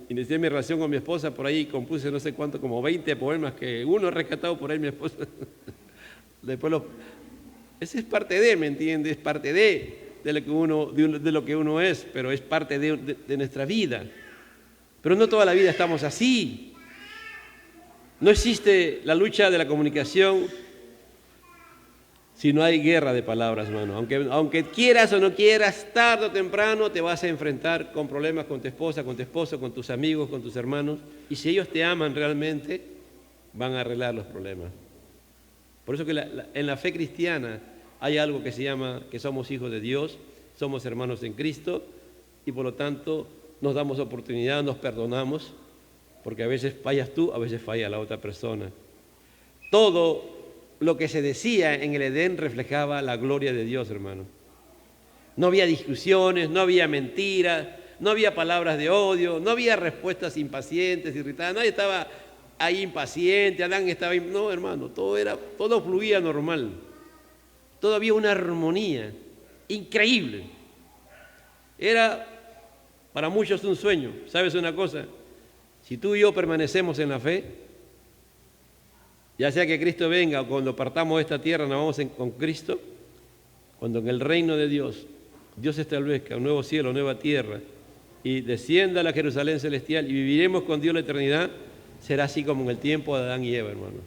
inicié mi relación con mi esposa, por ahí compuse no sé cuánto, como 20 poemas que uno ha rescatado por ahí mi esposa. Después ese es parte de, ¿me entiendes? Es parte de lo que uno es, pero es parte de nuestra vida. Pero no toda la vida estamos así. No existe la lucha de la comunicación si no hay guerra de palabras, hermano. Aunque quieras o no quieras, tarde o temprano te vas a enfrentar con problemas con tu esposa, con tu esposo, con tus amigos, con tus hermanos. Y si ellos te aman realmente, van a arreglar los problemas. Por eso que en la fe cristiana hay algo que se llama que somos hijos de Dios, somos hermanos en Cristo y por lo tanto nos damos oportunidad, nos perdonamos, porque a veces fallas tú, a veces falla la otra persona. Todo lo que se decía en el Edén reflejaba la gloria de Dios, hermano. No había discusiones, no había mentiras, no había palabras de odio, no había respuestas impacientes, irritadas, nadie estaba ahí impaciente, Adán estaba ahí. No, hermano, todo fluía normal. Todo había una armonía increíble. Era Para muchos es un sueño. ¿Sabes una cosa? Si tú y yo permanecemos en la fe, ya sea que Cristo venga o cuando partamos de esta tierra nos vamos con Cristo, cuando en el reino de Dios, Dios establezca un nuevo cielo, nueva tierra, y descienda a la Jerusalén celestial y viviremos con Dios la eternidad, será así como en el tiempo de Adán y Eva, hermano.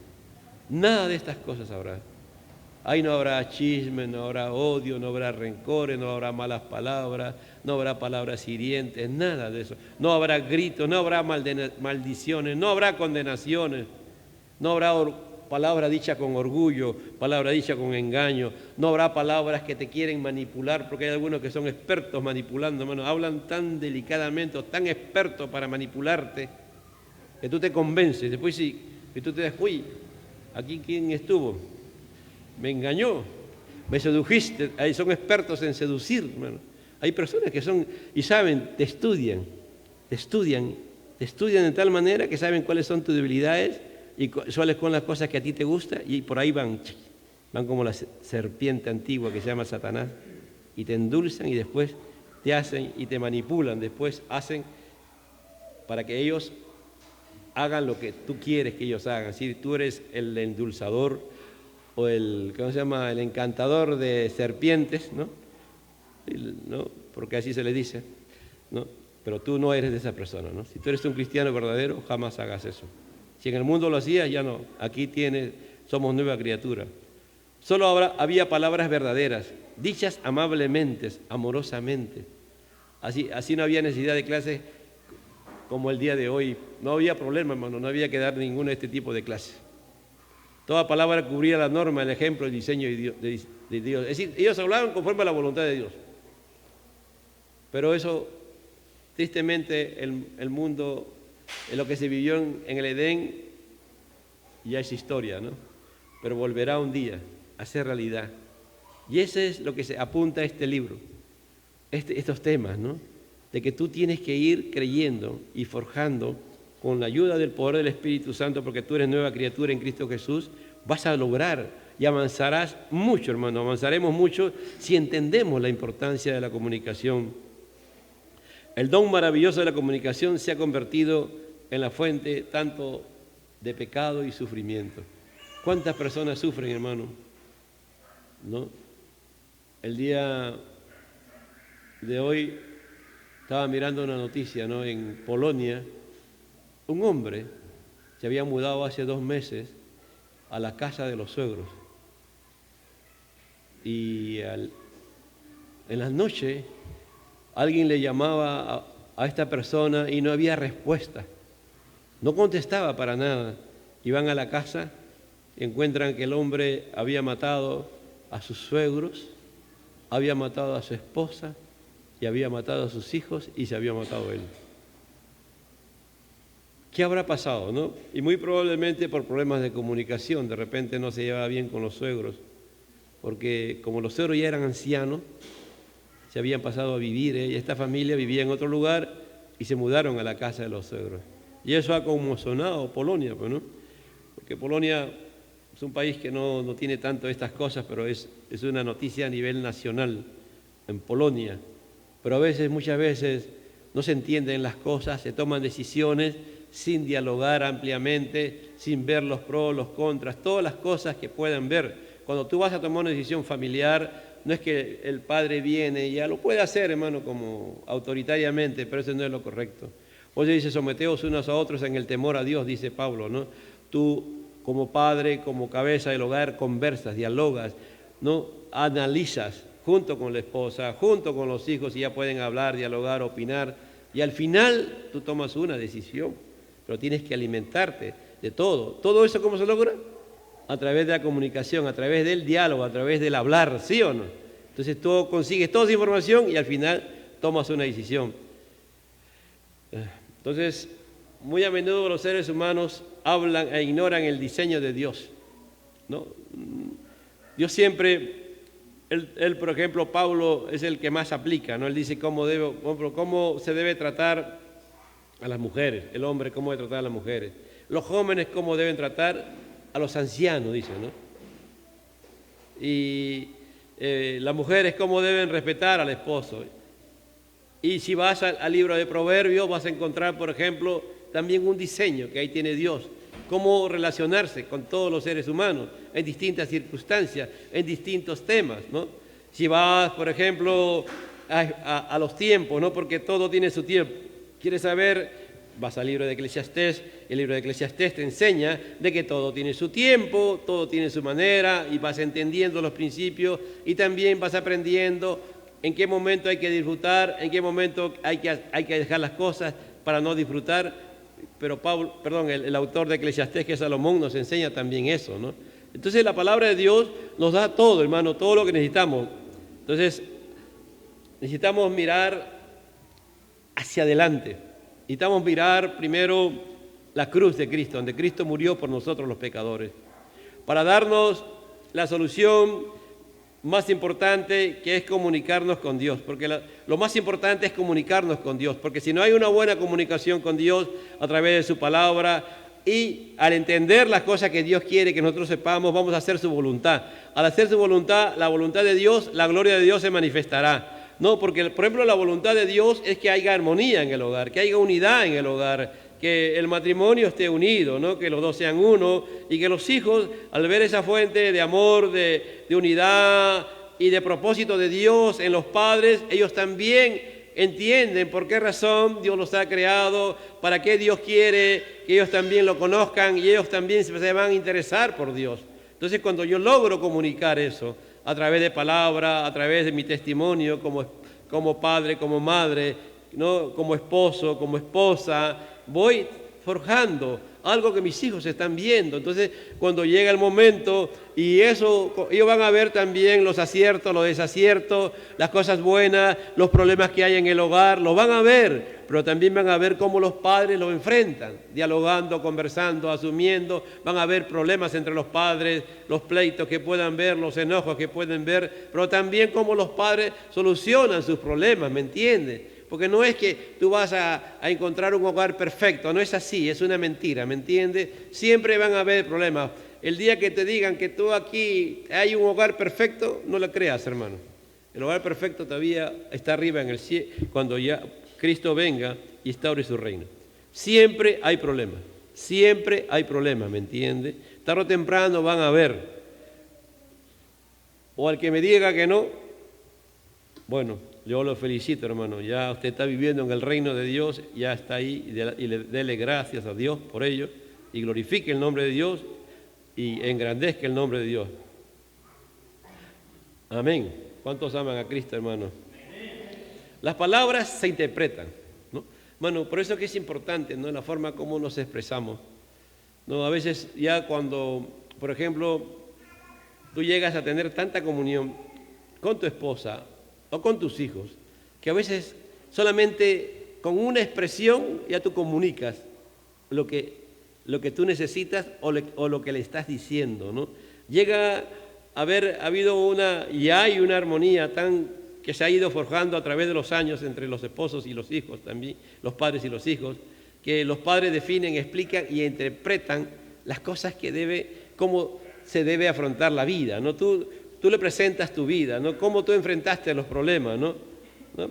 Nada de estas cosas habrá. Ahí no habrá chisme, no habrá odio, no habrá rencores, no habrá malas palabras, no habrá palabras hirientes, nada de eso. No habrá gritos, no habrá maldiciones, no habrá condenaciones, no habrá palabra dicha con orgullo, palabra dicha con engaño, no habrá palabras que te quieren manipular, porque hay algunos que son expertos manipulando, hermano, hablan tan delicadamente o tan expertos para manipularte, que tú te convences, después sí, que tú te das, uy, aquí quién estuvo, me engañó, me sedujiste, ahí son expertos en seducir, hermano. Hay personas que son, y saben, te estudian de tal manera que saben cuáles son tus debilidades y cuáles son las cosas que a ti te gustan, y por ahí van como la serpiente antigua que se llama Satanás, y te endulzan y después te hacen y te manipulan, después hacen para que ellos hagan lo que tú quieres que ellos hagan. Si tú eres el endulzador o el, ¿cómo se llama?, el encantador de serpientes, ¿no? Porque así se le dice, ¿no? Pero tú no eres de esa persona, ¿no? Si tú eres un cristiano verdadero, jamás hagas eso. Si en el mundo lo hacías, ya no. Aquí somos nueva criatura. Solo había palabras verdaderas, dichas amablemente, amorosamente. Así no había necesidad de clases como el día de hoy. No había problema, hermano, no había que dar ninguno de este tipo de clases. Toda palabra cubría la norma, el ejemplo, el diseño de Dios. Es decir, ellos hablaban conforme a la voluntad de Dios. Pero eso, tristemente, el mundo, en lo que se vivió en el Edén, ya es historia, ¿no? Pero volverá un día a ser realidad. Y ese es lo que se apunta a este libro, estos temas, ¿no? De que tú tienes que ir creyendo y forjando con la ayuda del poder del Espíritu Santo, porque tú eres nueva criatura en Cristo Jesús, vas a lograr y avanzarás mucho, hermano, avanzaremos mucho si entendemos la importancia de la comunicación. El don maravilloso de la comunicación se ha convertido en la fuente tanto de pecado y sufrimiento. ¿Cuántas personas sufren, hermano? ¿No? El día de hoy estaba mirando una noticia, ¿no? En Polonia, un hombre se había mudado hace 2 meses a la casa de los suegros. Y en las noches alguien le llamaba a esta persona y no había respuesta. No contestaba para nada. Iban a la casa y encuentran que el hombre había matado a sus suegros, había matado a su esposa y había matado a sus hijos y se había matado él. ¿Qué habrá pasado, no? Y muy probablemente por problemas de comunicación, de repente no se llevaba bien con los suegros, porque como los suegros ya eran ancianos, se habían pasado a vivir, y esta familia vivía en otro lugar y se mudaron a la casa de los suegros. Y eso ha conmocionado Polonia, pues, ¿no? Porque Polonia es un país que no tiene tanto estas cosas, pero es una noticia a nivel nacional en Polonia. Pero muchas veces no se entienden las cosas, se toman decisiones sin dialogar ampliamente, sin ver los pros, los contras, todas las cosas que puedan ver. Cuando tú vas a tomar una decisión familiar, no es que el padre viene y ya lo puede hacer, hermano, como autoritariamente, pero eso no es lo correcto. Por eso dice, someteos unos a otros en el temor a Dios, dice Pablo, ¿no? Tú, como padre, como cabeza del hogar, conversas, dialogas, ¿no? Analizas junto con la esposa, junto con los hijos, y ya pueden hablar, dialogar, opinar, y al final tú tomas una decisión, pero tienes que alimentarte de todo. ¿Todo eso cómo se logra? A través de la comunicación, a través del diálogo, a través del hablar, ¿sí o no? Entonces tú consigues toda esa información y al final tomas una decisión. Entonces, muy a menudo los seres humanos hablan e ignoran el diseño de Dios, ¿no? Dios siempre, él, por ejemplo, Pablo es el que más aplica, ¿no? Él dice cómo se debe tratar a las mujeres, el hombre cómo debe tratar a las mujeres, los jóvenes cómo deben tratar a los ancianos, dice, ¿no? Y las mujeres cómo deben respetar al esposo. Y si vas al libro de Proverbios, vas a encontrar, por ejemplo, también un diseño que ahí tiene Dios. Cómo relacionarse con todos los seres humanos en distintas circunstancias, en distintos temas, ¿no? Si vas, por ejemplo, a los tiempos, ¿no? Porque todo tiene su tiempo. ¿Quieres saber? Vas al libro de Eclesiastés. El libro de Eclesiastés te enseña de que todo tiene su tiempo, todo tiene su manera, y vas entendiendo los principios y también vas aprendiendo en qué momento hay que disfrutar, en qué momento hay que dejar las cosas para no disfrutar. Pero el autor de Eclesiastés, que es Salomón, nos enseña también eso, ¿no? Entonces la palabra de Dios nos da todo, hermano, todo lo que necesitamos. Entonces necesitamos mirar hacia adelante. Necesitamos mirar primero la cruz de Cristo, donde Cristo murió por nosotros los pecadores, para darnos la solución más importante, que es comunicarnos con Dios, porque lo más importante es comunicarnos con Dios, porque si no hay una buena comunicación con Dios a través de su palabra y al entender las cosas que Dios quiere que nosotros sepamos, vamos a hacer su voluntad. Al hacer su voluntad, la voluntad de Dios, la gloria de Dios se manifestará. No, porque por ejemplo la voluntad de Dios es que haya armonía en el hogar, que haya unidad en el hogar, que el matrimonio esté unido, ¿no? Que los dos sean uno y que los hijos, al ver esa fuente de amor, de unidad y de propósito de Dios en los padres, ellos también entienden por qué razón Dios los ha creado, para qué Dios quiere que ellos también lo conozcan y ellos también se van a interesar por Dios. Entonces, cuando yo logro comunicar eso a través de palabra, a través de mi testimonio como padre, como madre, ¿no? Como esposo, como esposa, voy forjando algo que mis hijos están viendo. Entonces, cuando llega el momento, y eso, ellos van a ver también los aciertos, los desaciertos, las cosas buenas, los problemas que hay en el hogar, los van a ver, pero también van a ver cómo los padres lo enfrentan, dialogando, conversando, asumiendo. Van a ver problemas entre los padres, los pleitos que puedan ver, los enojos que pueden ver, pero también cómo los padres solucionan sus problemas, ¿me entiendes? Porque no es que tú vas a encontrar un hogar perfecto, no es así, es una mentira, ¿me entiendes? Siempre van a haber problemas. El día que te digan que tú aquí hay un hogar perfecto, no lo creas, hermano. El hogar perfecto todavía está arriba en el cielo, cuando ya Cristo venga y instaure su reino. Siempre hay problemas, ¿me entiendes? Tarde o temprano van a haber. O al que me diga que no, bueno, yo lo felicito, hermano. Ya usted está viviendo en el reino de Dios, ya está ahí, y dele gracias a Dios por ello, y glorifique el nombre de Dios y engrandezca el nombre de Dios. Amén. ¿Cuántos aman a Cristo, hermano? Las palabras se interpretan, ¿no? Bueno, por eso que es importante, ¿no? La forma como nos expresamos, ¿no? A veces ya cuando, por ejemplo, tú llegas a tener tanta comunión con tu esposa o con tus hijos, que a veces solamente con una expresión ya tú comunicas lo que tú necesitas o lo que le estás diciendo, ¿no? Llega a haber habido y hay una armonía que se ha ido forjando a través de los años entre los esposos y los hijos también, los padres y los hijos, que los padres definen, explican y interpretan las cosas cómo se debe afrontar la vida, ¿no? Tú le presentas tu vida, ¿no? Cómo tú enfrentaste los problemas, ¿no?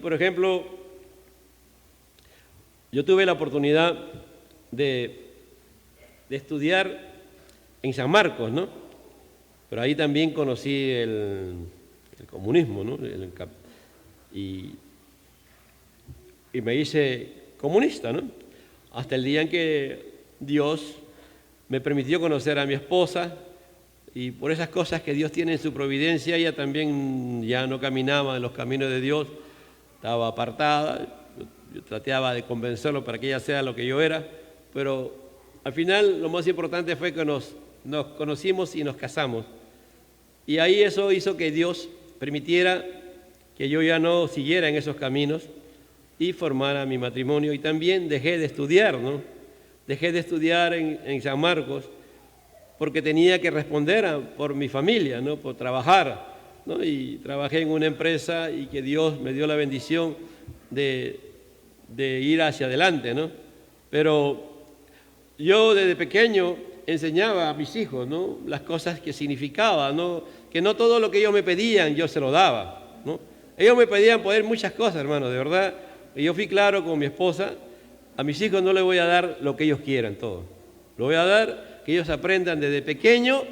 Por ejemplo, yo tuve la oportunidad de estudiar en San Marcos, ¿no? Pero ahí también conocí el comunismo, ¿no? Y me hice comunista, ¿no? Hasta el día en que Dios me permitió conocer a mi esposa. Y por esas cosas que Dios tiene en su providencia, ella también ya no caminaba en los caminos de Dios, estaba apartada. Yo trataba de convencerlo para que ella sea lo que yo era, pero al final lo más importante fue que nos conocimos y nos casamos. Y ahí eso hizo que Dios permitiera que yo ya no siguiera en esos caminos y formara mi matrimonio. Y también dejé de estudiar, ¿no? Dejé de estudiar en San Marcos, porque tenía que responder por mi familia, ¿no? Por trabajar, ¿no? Y trabajé en una empresa y que Dios me dio la bendición de ir hacia adelante, ¿no? Pero yo desde pequeño enseñaba a mis hijos, ¿no? Las cosas que significaba, ¿no? Que no todo lo que ellos me pedían yo se lo daba, ¿no? Ellos me pedían poder muchas cosas, hermano, de verdad. y yo fui claro con mi esposa, a mis hijos no les voy a dar lo que ellos quieran, todo. Lo voy a dar que ellos aprendan desde pequeño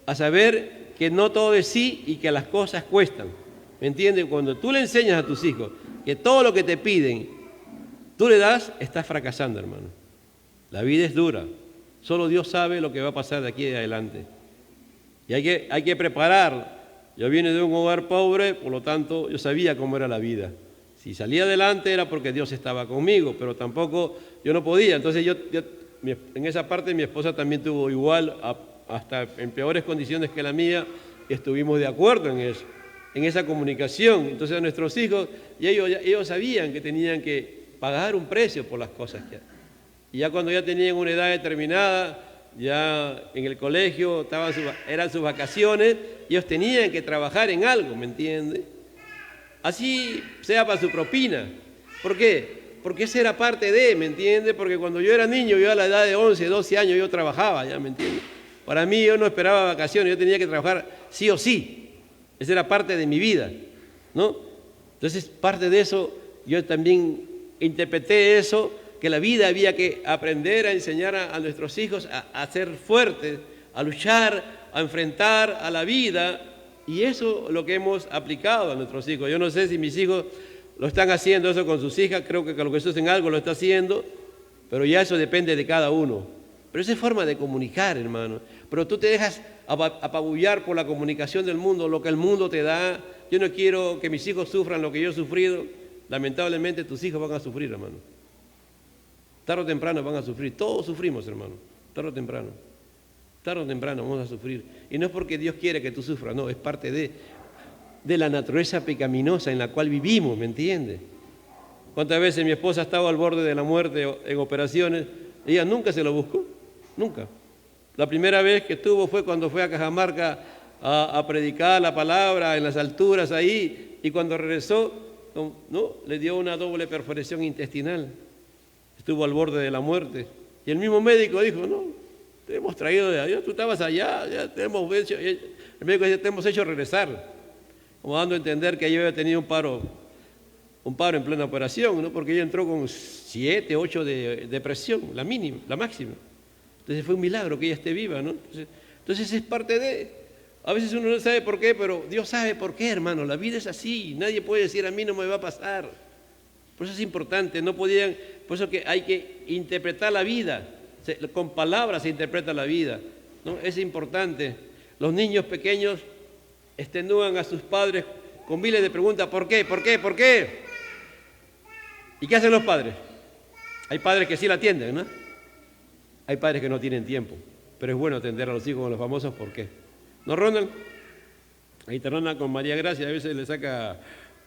a saber que no todo es sí y que las cosas cuestan. ¿Me entienden? Cuando tú le enseñas a tus hijos que todo lo que te piden, tú le das, estás fracasando, hermano. La vida es dura. Solo Dios sabe lo que va a pasar de aquí en adelante. Y hay que preparar. Yo vine de un hogar pobre, por lo tanto, yo sabía cómo era la vida. Si salía adelante era porque Dios estaba conmigo, pero tampoco yo no podía. Entonces en esa parte mi esposa también tuvo igual, hasta en peores condiciones que la mía, y estuvimos de acuerdo en eso, en esa comunicación. Entonces a nuestros hijos, y ellos sabían que tenían que pagar un precio por las cosas que hacían. Y ya cuando ya tenían una edad determinada, ya en el colegio eran sus vacaciones, ellos tenían que trabajar en algo, ¿me entiende? Así sea para su propina. ¿Por qué? Porque esa era parte de, ¿me entiende? Porque cuando yo era niño, yo a la edad de 11, 12 años, yo trabajaba, ¿ya me entiende? Para mí yo no esperaba vacaciones, yo tenía que trabajar sí o sí. Esa era parte de mi vida, ¿no? Entonces, parte de eso, yo también interpreté eso, que la vida había que aprender a enseñar a nuestros hijos a ser fuertes, a luchar, a enfrentar a la vida, y eso es lo que hemos aplicado a nuestros hijos. Yo no sé si mis hijos lo están haciendo eso con sus hijas, creo que con lo que Jesús en algo lo está haciendo, pero ya eso depende de cada uno. Pero esa es forma de comunicar, hermano. Pero tú te dejas apabullar por la comunicación del mundo, lo que el mundo te da. Yo no quiero que mis hijos sufran lo que yo he sufrido. Lamentablemente tus hijos van a sufrir, hermano. Tarde o temprano van a sufrir. Todos sufrimos, hermano. Tarde o temprano. Tarde o temprano vamos a sufrir. Y no es porque Dios quiere que tú sufras, no, es parte de la naturaleza pecaminosa en la cual vivimos, ¿me entiendes? ¿Cuántas veces mi esposa estaba al borde de la muerte en operaciones? Ella nunca se lo buscó, nunca. La primera vez que estuvo fue cuando fue a Cajamarca a predicar la palabra en las alturas ahí, y cuando regresó, no, le dio una doble perforación intestinal. Estuvo al borde de la muerte. Y el mismo médico dijo, no, te hemos traído de allá, tú estabas allá, ya te hemos hecho, el médico dice, te hemos hecho regresar. Como dando a entender que ella había tenido un paro en plena operación, ¿no? Porque ella entró con 7, 8 de presión, la mínima, la máxima. Entonces fue un milagro que ella esté viva, ¿no? Entonces es parte de... A veces uno no sabe por qué, pero Dios sabe por qué, hermano. La vida es así, nadie puede decir a mí no me va a pasar. Por eso es importante, por eso que hay que interpretar la vida. Con palabras se interpreta la vida, ¿no? Es importante. Los niños pequeños extenúan a sus padres con miles de preguntas, ¿por qué? ¿Por qué? ¿Por qué? ¿Y qué hacen los padres? Hay padres que sí la atienden, ¿no? Hay padres que no tienen tiempo, pero es bueno atender a los hijos con los famosos ¿por qué? ¿No, Ronald? Ahí te Ronald con María Gracia, a veces le saca,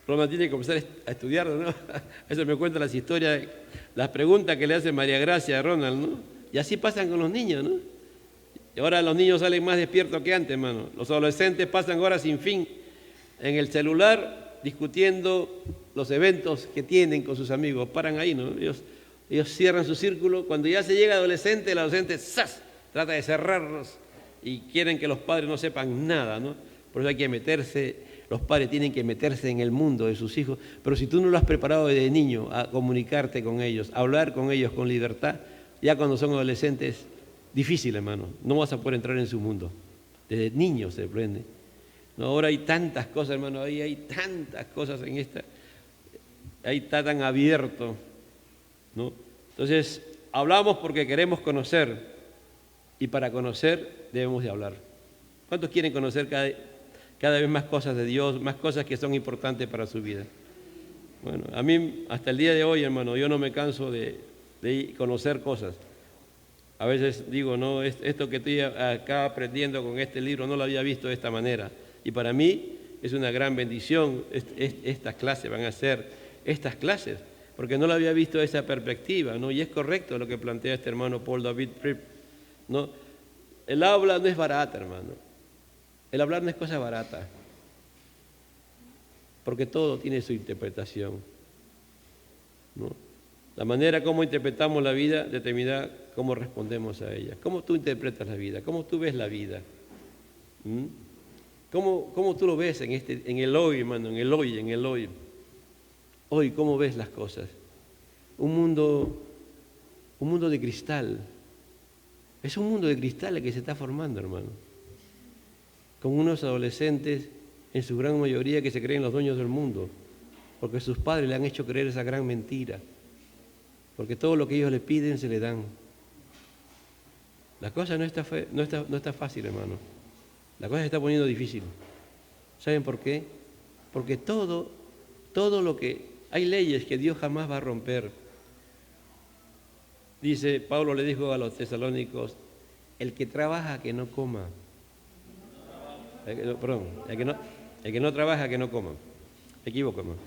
Ronald tiene que comenzar a estudiarlo, ¿no? Eso me cuenta las historias, las preguntas que le hace María Gracia a Ronald, ¿no? Y así pasan con los niños, ¿no? Y ahora los niños salen más despiertos que antes, hermano. Los adolescentes pasan horas sin fin en el celular discutiendo los eventos que tienen con sus amigos. Paran ahí, ¿no? Ellos cierran su círculo. Cuando ya se llega el adolescente ¡zas!, trata de cerrarlos y quieren que los padres no sepan nada, ¿no? Por eso hay que meterse, los padres tienen que meterse en el mundo de sus hijos. Pero si tú no lo has preparado desde niño a comunicarte con ellos, a hablar con ellos con libertad, ya cuando son adolescentes, difícil, hermano, no vas a poder entrar en su mundo. Desde niños se aprende. No, ahora hay tantas cosas, hermano, ahí hay tantas cosas en esta, ahí está tan abierto, ¿no? Entonces, hablamos porque queremos conocer, y para conocer debemos de hablar. ¿Cuántos quieren conocer cada vez más cosas de Dios, más cosas que son importantes para su vida? Bueno, a mí hasta el día de hoy, hermano, yo no me canso de conocer cosas. A veces digo, no, esto que estoy acá aprendiendo con este libro no lo había visto de esta manera. Y para mí es una gran bendición. Estas clases van a ser estas clases, porque no lo había visto de esa perspectiva, ¿no? Y es correcto lo que plantea este hermano Paul David Tripp, ¿no? El habla no es barata, hermano. El hablar no es cosa barata, porque todo tiene su interpretación, ¿no? La manera como interpretamos la vida determina cómo respondemos a ella. ¿Cómo tú interpretas la vida? ¿Cómo tú ves la vida? ¿Cómo tú lo ves en el hoy, hermano? En el hoy. Hoy, ¿cómo ves las cosas? un mundo de cristal. Es un mundo de cristal el que se está formando, hermano. Con unos adolescentes, en su gran mayoría, que se creen los dueños del mundo, porque sus padres le han hecho creer esa gran mentira, porque todo lo que ellos le piden se le dan. La cosa no está fácil, hermano. La cosa se está poniendo difícil. ¿Saben por qué? Porque todo lo que... Hay leyes que Dios jamás va a romper. Dice, Pablo le dijo a los tesalónicos, el que trabaja que no coma. El que no trabaja que no coma. Me equivoco, hermano.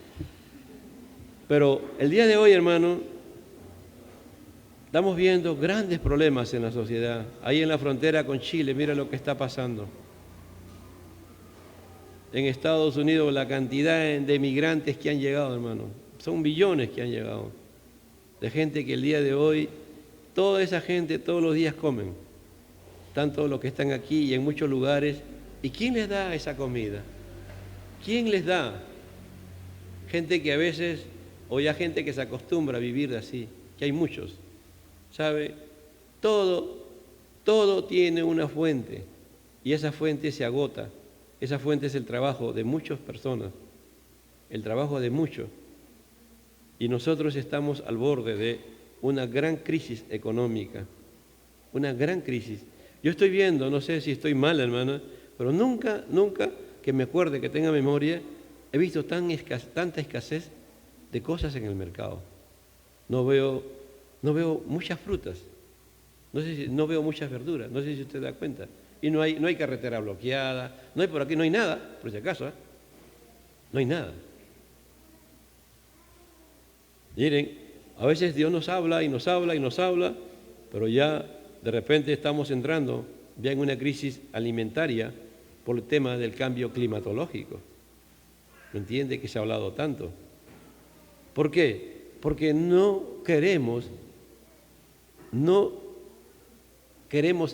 Pero el día de hoy, hermano, estamos viendo grandes problemas en la sociedad. Ahí en la frontera con Chile, mira lo que está pasando. En Estados Unidos la cantidad de migrantes que han llegado, hermano, son millones que han llegado. De gente que el día de hoy, toda esa gente todos los días comen. Tanto los que están aquí y en muchos lugares. ¿Y quién les da esa comida? ¿Quién les da? Gente que a veces, o ya gente que se acostumbra a vivir así, que hay muchos. ¿Sabe? Todo tiene una fuente y esa fuente se agota. Esa fuente es el trabajo de muchas personas, el trabajo de muchos. Y nosotros estamos al borde de una gran crisis económica, una gran crisis. Yo estoy viendo, no sé si estoy mal, hermano, pero nunca que me acuerde, que tenga memoria, he visto tanta escasez de cosas en el mercado. No veo muchas frutas, no veo muchas verduras, no sé si usted da cuenta. Y no hay carretera bloqueada, no hay por aquí, no hay nada, por si acaso, no hay nada. Miren, a veces Dios nos habla y nos habla y nos habla, pero ya de repente estamos entrando ya en una crisis alimentaria por el tema del cambio climatológico. ¿Me entiende? Que se ha hablado tanto. ¿Por qué? Porque no queremos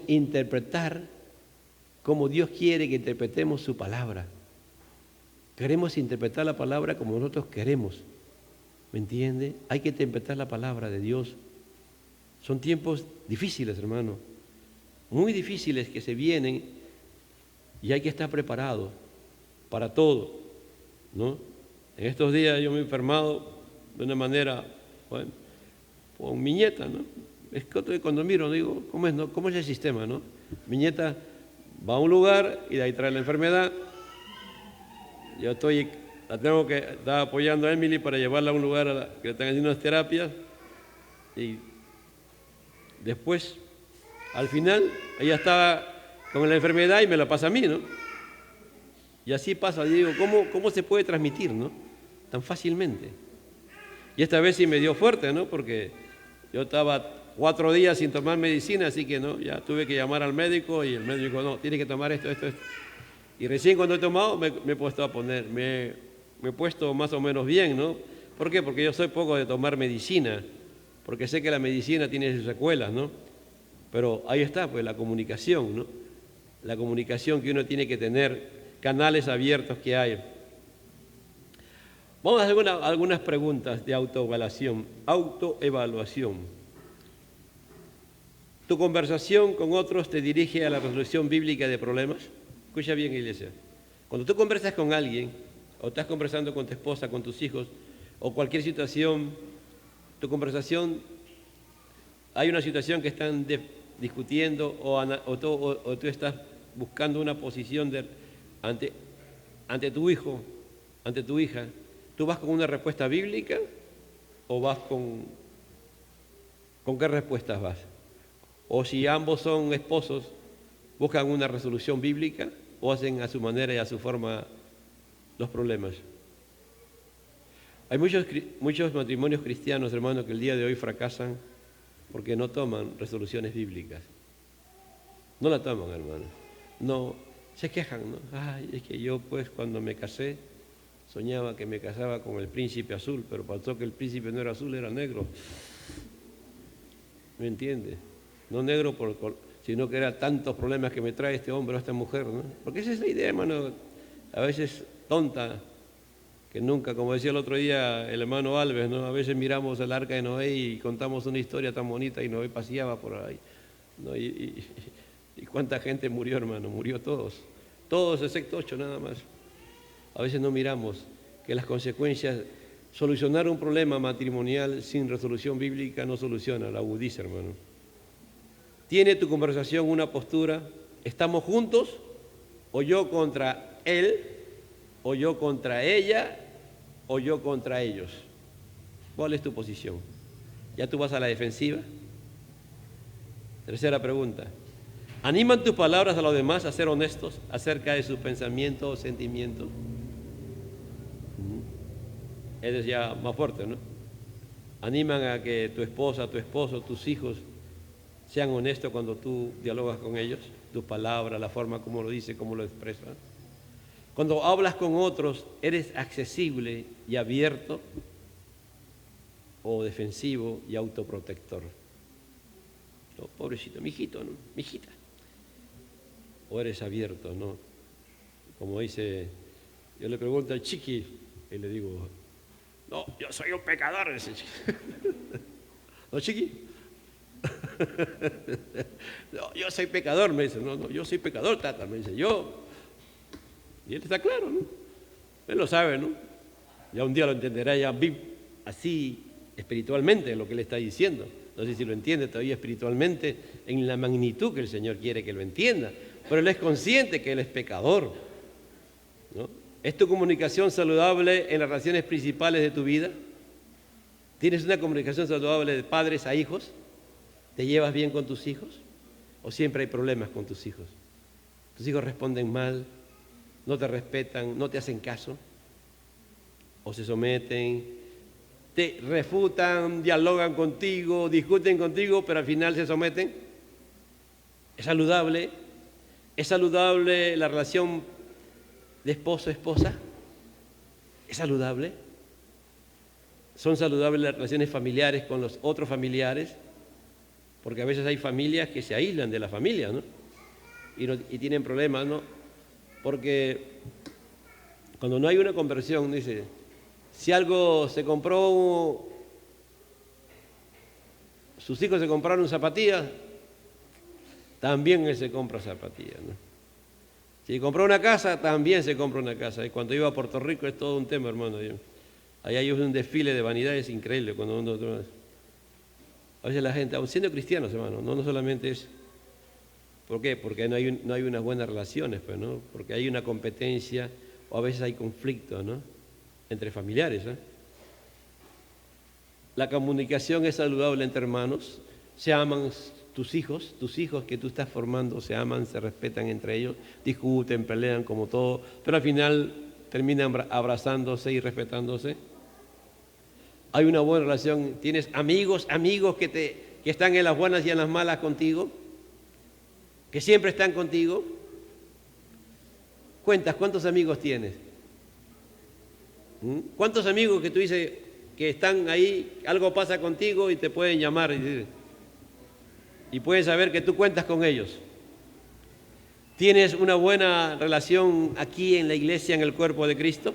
interpretar como Dios quiere que interpretemos su palabra. Queremos interpretar la palabra como nosotros queremos. ¿Me entiende? Hay que interpretar la palabra de Dios. Son tiempos difíciles, hermano. Muy difíciles que se vienen y hay que estar preparado para todo, ¿no? En estos días yo me he enfermado de una manera, bueno, con mi nieta, ¿no? Es que cuando miro digo, ¿cómo es, no? ¿Cómo es el sistema, no? Mi nieta va a un lugar y de ahí trae la enfermedad. Yo estaba apoyando a Emily para llevarla a un lugar que le están haciendo unas terapias y después, al final, ella estaba con la enfermedad y me la pasa a mí, ¿no? Y así pasa, yo digo, ¿cómo se puede transmitir, no? Tan fácilmente. Y esta vez sí me dio fuerte, ¿no? Porque yo estaba 4 días sin tomar medicina, así que no, ya tuve que llamar al médico y el médico dijo, no, tienes que tomar esto. Y recién cuando he tomado me he puesto a poner, me he puesto más o menos bien, ¿no? ¿Por qué? Porque yo soy poco de tomar medicina, porque sé que la medicina tiene sus secuelas, ¿no? Pero ahí está, pues, la comunicación, ¿no? La comunicación que uno tiene que tener, canales abiertos que hay. Vamos a hacer algunas preguntas de autoevaluación. ¿Tu conversación con otros te dirige a la resolución bíblica de problemas? Escucha bien, iglesia. Cuando tú conversas con alguien, o estás conversando con tu esposa, con tus hijos, o cualquier situación, tu conversación, hay una situación que están discutiendo o tú estás buscando una posición ante tu hijo, ante tu hija, ¿tú vas con una respuesta bíblica o vas con qué respuestas vas? O si ambos son esposos, ¿buscan una resolución bíblica o hacen a su manera y a su forma los problemas? Hay muchos matrimonios cristianos, hermanos, que el día de hoy fracasan porque no toman resoluciones bíblicas. No la toman, hermano. No, se quejan, ¿no? Ay, es que yo pues cuando me casé soñaba que me casaba con el príncipe azul, pero pasó que el príncipe no era azul, era negro. ¿Me entiende? No negro sino que era tantos problemas que me trae este hombre o esta mujer, ¿no? Porque esa es la idea, hermano, a veces tonta que nunca, como decía el otro día el hermano Alves, ¿no? A veces miramos el arca de Noé y contamos una historia tan bonita y Noé paseaba por ahí, ¿no? Y cuánta gente murió, hermano, murió todos excepto 8 nada más. A veces no miramos que las consecuencias, solucionar un problema matrimonial sin resolución bíblica no soluciona, la agudiza, hermano. ¿Tiene tu conversación una postura? ¿Estamos juntos? ¿O yo contra él? ¿O yo contra ella? ¿O yo contra ellos? ¿Cuál es tu posición? ¿Ya tú vas a la defensiva? Tercera pregunta. ¿Animan tus palabras a los demás a ser honestos acerca de sus pensamientos o sentimientos? Ese es ya más fuerte, ¿no? ¿Animan a que tu esposa, tu esposo, tus hijos sean honestos cuando tú dialogas con ellos? Tus palabras, la forma como lo dices, cómo lo expresas. Cuando hablas con otros, ¿eres accesible y abierto o defensivo y autoprotector? No, pobrecito, mijito, ¿no? Mijita. O eres abierto, ¿no? Como dice, yo le pregunto al chiqui y le digo, no, yo soy un pecador, ese chiqui. ¿No, chiqui? No, yo soy pecador, me dice. No, yo soy pecador, tata, me dice. Yo. Y él está claro, ¿no? Él lo sabe, ¿no? Ya un día lo entenderá ya así espiritualmente lo que él está diciendo. No sé si lo entiende todavía espiritualmente en la magnitud que el Señor quiere que lo entienda. Pero él es consciente que él es pecador, ¿no? ¿Es tu comunicación saludable en las relaciones principales de tu vida? ¿Tienes una comunicación saludable de padres a hijos? ¿Te llevas bien con tus hijos? ¿O siempre hay problemas con tus hijos? ¿Tus hijos responden mal? ¿No te respetan? ¿No te hacen caso? ¿O se someten? ¿Te refutan? ¿Dialogan contigo? ¿Discuten contigo? Pero al final se someten. ¿Es saludable? ¿Es saludable la relación de esposo-esposa? ¿Es saludable? ¿Son saludables las relaciones familiares con los otros familiares? Porque a veces hay familias que se aíslan de la familia, ¿no? Y tienen problemas, ¿no? Porque cuando no hay una conversión, dice, si algo se compró, sus hijos se compraron zapatillas, también él se compra zapatillas, ¿no? Si compró una casa, también se compra una casa. Y cuando iba a Puerto Rico es todo un tema, hermano. Ahí hay un desfile de vanidades increíble cuando uno... A veces la gente, aun siendo cristianos, hermano, no solamente es... ¿Por qué? Porque no hay unas buenas relaciones, pues, ¿no? Porque hay una competencia o a veces hay conflicto, ¿no? Entre familiares, ¿eh? La comunicación es saludable entre hermanos. Se aman tus hijos que tú estás formando, se aman, se respetan entre ellos, discuten, pelean como todo, pero al final terminan abrazándose y respetándose. Hay una buena relación. ¿Tienes amigos que están en las buenas y en las malas contigo? ¿Que siempre están contigo? Cuentas, ¿cuántos amigos tienes? ¿Cuántos amigos que tú dices que están ahí, algo pasa contigo y te pueden llamar y pueden saber que tú cuentas con ellos? ¿Tienes una buena relación aquí en la iglesia, en el cuerpo de Cristo?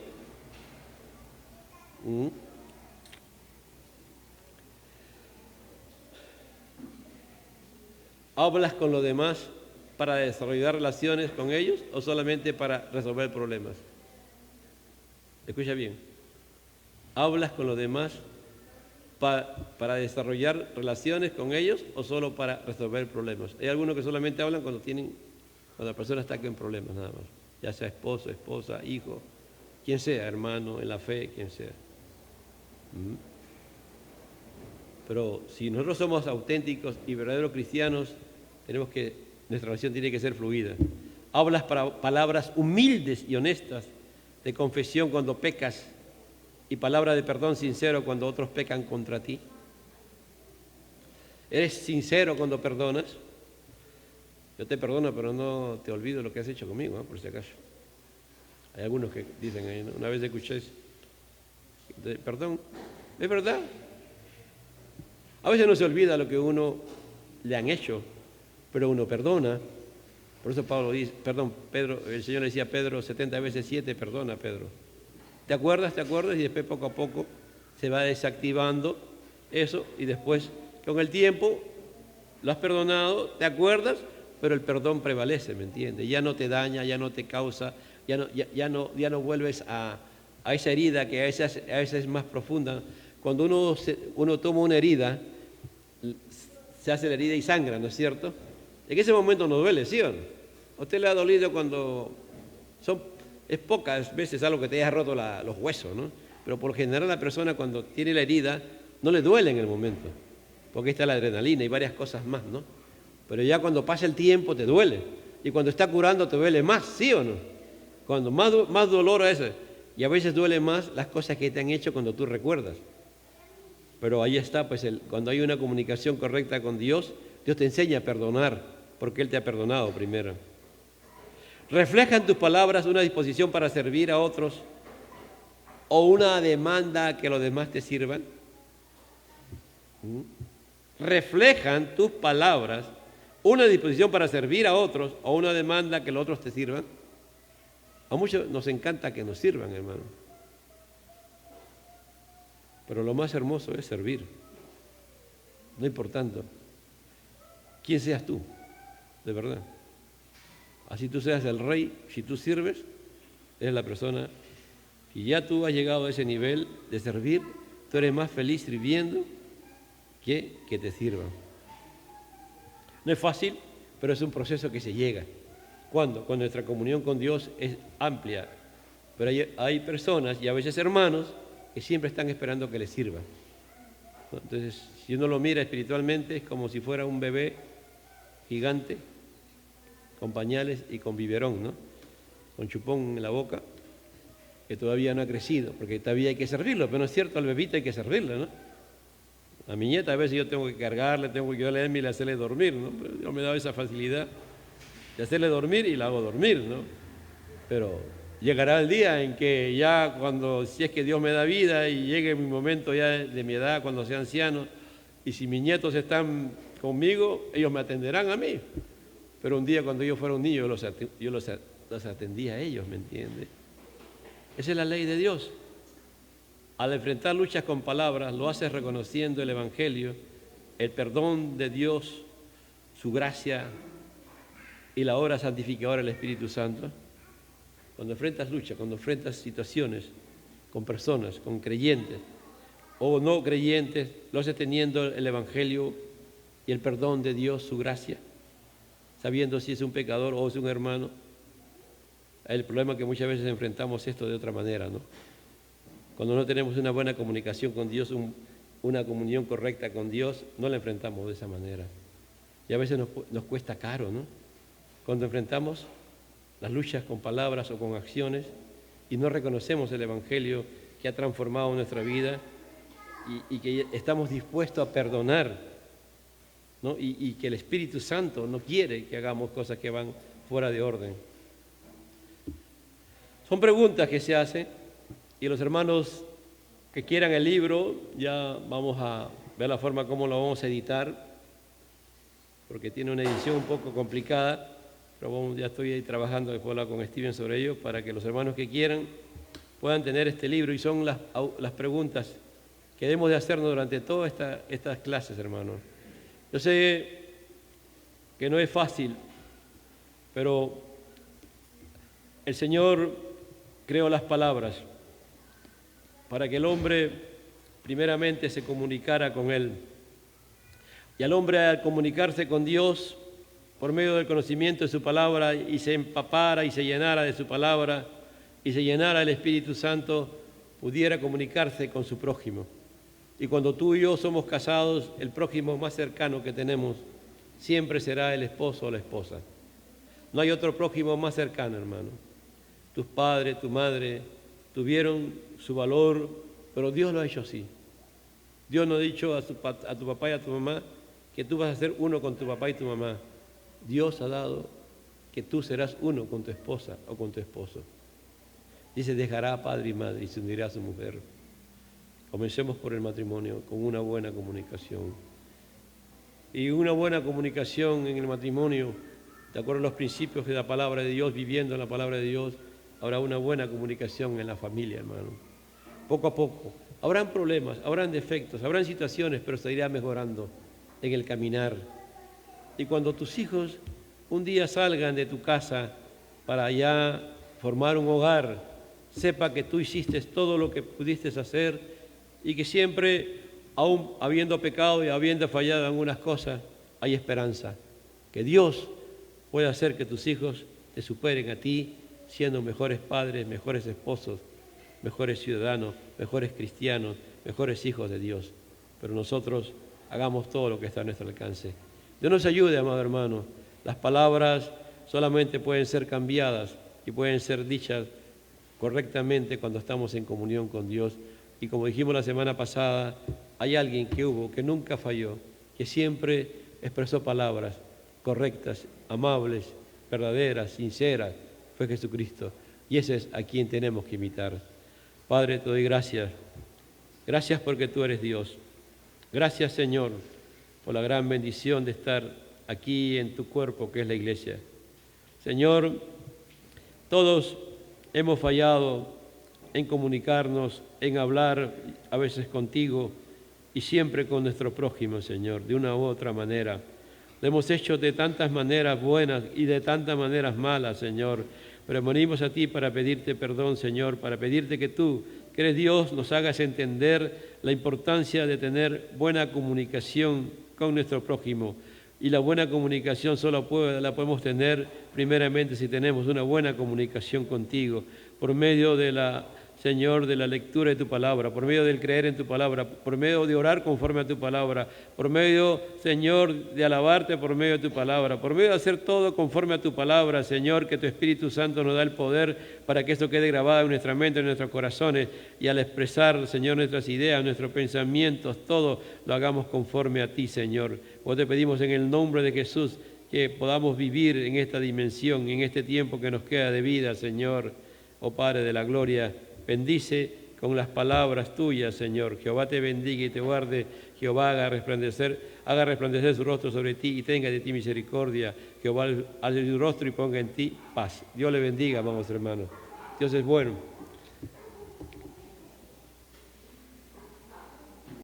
¿Hablas con los demás para desarrollar relaciones con ellos o solamente para resolver problemas? Escucha bien. ¿Hablas con los demás para desarrollar relaciones con ellos o solo para resolver problemas? Hay algunos que solamente hablan cuando la persona está en problemas nada más, ya sea esposo, esposa, hijo, quien sea, hermano, en la fe, quien sea. Pero si nosotros somos auténticos y verdaderos cristianos, nuestra relación tiene que ser fluida. Hablas palabras humildes y honestas de confesión cuando pecas y palabra de perdón sincero cuando otros pecan contra ti. ¿Eres sincero cuando perdonas? Yo te perdono, pero no te olvido lo que has hecho conmigo, ¿eh? Por si acaso. Hay algunos que dicen ahí, ¿no? Una vez escuché, perdón, es verdad. A veces no se olvida lo que uno le han hecho, pero uno perdona. Por eso Pedro, el Señor le decía a Pedro, 70 veces 7, perdona, Pedro. te acuerdas, y después poco a poco se va desactivando eso, y después con el tiempo lo has perdonado, te acuerdas, pero el perdón prevalece, ¿me entiendes? Ya no te daña, ya no te causa, ya no vuelves a esa herida que a veces es más profunda. Cuando uno toma una herida, se hace la herida y sangra, ¿no es cierto? En ese momento no duele, ¿sí o no? ¿A usted le ha dolido cuando es pocas veces algo que te haya roto los huesos, ¿no? Pero por lo general la persona cuando tiene la herida no le duele en el momento, porque está la adrenalina y varias cosas más, ¿no? Pero ya cuando pasa el tiempo te duele, y cuando está curando te duele más, ¿sí o no? Cuando más dolor es, y a veces duele más las cosas que te han hecho cuando tú recuerdas. Pero ahí está, pues cuando hay una comunicación correcta con Dios, Dios te enseña a perdonar, porque Él te ha perdonado primero. ¿Reflejan tus palabras una disposición para servir a otros o una demanda que los demás te sirvan? ¿Reflejan tus palabras una disposición para servir a otros o una demanda que los otros te sirvan? A muchos nos encanta que nos sirvan, hermano. Pero lo más hermoso es servir, no importando quién seas tú, de verdad. Así tú seas el rey, si tú sirves, eres la persona, y ya tú has llegado a ese nivel de servir, tú eres más feliz sirviendo que te sirvan. No es fácil, pero es un proceso que se llega. ¿Cuándo? Cuando nuestra comunión con Dios es amplia. Pero hay personas, y a veces hermanos, que siempre están esperando que les sirva. Entonces, si uno lo mira espiritualmente, es como si fuera un bebé gigante, con pañales y con biberón, ¿no? Con chupón en la boca, que todavía no ha crecido, porque todavía hay que servirlo, pero no es cierto, al bebito hay que servirlo, ¿no? A mi nieta a veces yo tengo que cargarle, tengo que darle y hacerle dormir, ¿no? Pero yo me he dado esa facilidad de hacerle dormir y la hago dormir, ¿no? Pero llegará el día en que ya si es que Dios me da vida y llegue mi momento ya de mi edad, cuando sea anciano, y si mis nietos están conmigo, ellos me atenderán a mí. Pero un día cuando yo fuera un niño, yo los atendía a ellos, ¿me entiende? Esa es la ley de Dios. Al enfrentar luchas con palabras, lo haces reconociendo el Evangelio, el perdón de Dios, su gracia y la obra santificadora del Espíritu Santo. Cuando enfrentas luchas, cuando enfrentas situaciones con personas, con creyentes o no creyentes, lo haces teniendo el Evangelio y el perdón de Dios, su gracia, sabiendo si es un pecador o es un hermano. El problema es que muchas veces enfrentamos esto de otra manera, ¿no? Cuando no tenemos una buena comunicación con Dios, una comunión correcta con Dios, no la enfrentamos de esa manera. Y a veces nos cuesta caro, ¿no? Cuando enfrentamos las luchas con palabras o con acciones y no reconocemos el Evangelio que ha transformado nuestra vida y que estamos dispuestos a perdonar, ¿no? Y que el Espíritu Santo no quiere que hagamos cosas que van fuera de orden. Son preguntas que se hacen y los hermanos que quieran el libro, ya vamos a ver la forma como lo vamos a editar, porque tiene una edición un poco complicada. Pero ya estoy ahí trabajando, después hablar con Steven sobre ello, para que los hermanos que quieran puedan tener este libro. Y son las preguntas que debemos de hacernos durante todas estas clases, hermanos. Yo sé que no es fácil, pero el Señor creó las palabras para que el hombre primeramente se comunicara con Él. Y al hombre, al comunicarse con Dios por medio del conocimiento de su palabra, y se empapara y se llenara de su palabra y se llenara del Espíritu Santo, pudiera comunicarse con su prójimo. Y cuando tú y yo somos casados, el prójimo más cercano que tenemos siempre será el esposo o la esposa. No hay otro prójimo más cercano, hermano. Tus padres, tu madre tuvieron su valor, pero Dios lo ha hecho así. Dios no ha dicho a tu papá y a tu mamá que tú vas a ser uno con tu papá y tu mamá. Dios ha dado que tú serás uno con tu esposa o con tu esposo. Dice, dejará a padre y madre y se unirá a su mujer. Comencemos por el matrimonio con una buena comunicación. Y una buena comunicación en el matrimonio, de acuerdo a los principios de la palabra de Dios, viviendo en la palabra de Dios, habrá una buena comunicación en la familia, hermano. Poco a poco. Habrán problemas, habrán defectos, habrán situaciones, pero se irá mejorando en el caminar. Y cuando tus hijos un día salgan de tu casa para ya formar un hogar, sepa que tú hiciste todo lo que pudiste hacer y que siempre, aún habiendo pecado y habiendo fallado en algunas cosas, hay esperanza. Que Dios pueda hacer que tus hijos te superen a ti, siendo mejores padres, mejores esposos, mejores ciudadanos, mejores cristianos, mejores hijos de Dios. Pero nosotros hagamos todo lo que está a nuestro alcance. Dios nos ayude, amado hermano. Las palabras solamente pueden ser cambiadas y pueden ser dichas correctamente cuando estamos en comunión con Dios. Y como dijimos la semana pasada, hay alguien que nunca falló, que siempre expresó palabras correctas, amables, verdaderas, sinceras, fue Jesucristo. Y ese es a quien tenemos que imitar. Padre, te doy gracias. Gracias porque tú eres Dios. Gracias, Señor, por la gran bendición de estar aquí en tu cuerpo, que es la iglesia. Señor, todos hemos fallado en comunicarnos, en hablar a veces contigo y siempre con nuestro prójimo, Señor, de una u otra manera. Lo hemos hecho de tantas maneras buenas y de tantas maneras malas, Señor. Pero venimos a ti para pedirte perdón, Señor, para pedirte que tú, que eres Dios, nos hagas entender la importancia de tener buena comunicación con nuestro prójimo. Y la buena comunicación solo la podemos tener primeramente si tenemos una buena comunicación contigo, por medio de la, Señor, de la lectura de tu palabra, por medio del creer en tu palabra, por medio de orar conforme a tu palabra, por medio, Señor, de alabarte por medio de tu palabra, por medio de hacer todo conforme a tu palabra, Señor, que tu Espíritu Santo nos da el poder para que esto quede grabado en nuestra mente, en nuestros corazones, y al expresar, Señor, nuestras ideas, nuestros pensamientos, todo lo hagamos conforme a ti, Señor. Vos te pedimos en el nombre de Jesús que podamos vivir en esta dimensión, en este tiempo que nos queda de vida, Señor. Oh Padre de la gloria, bendice con las palabras tuyas, Señor. Jehová te bendiga y te guarde. Jehová haga resplandecer su rostro sobre ti y tenga de ti misericordia. Jehová alce su rostro y ponga en ti paz. Dios le bendiga, amados hermanos. Dios es bueno.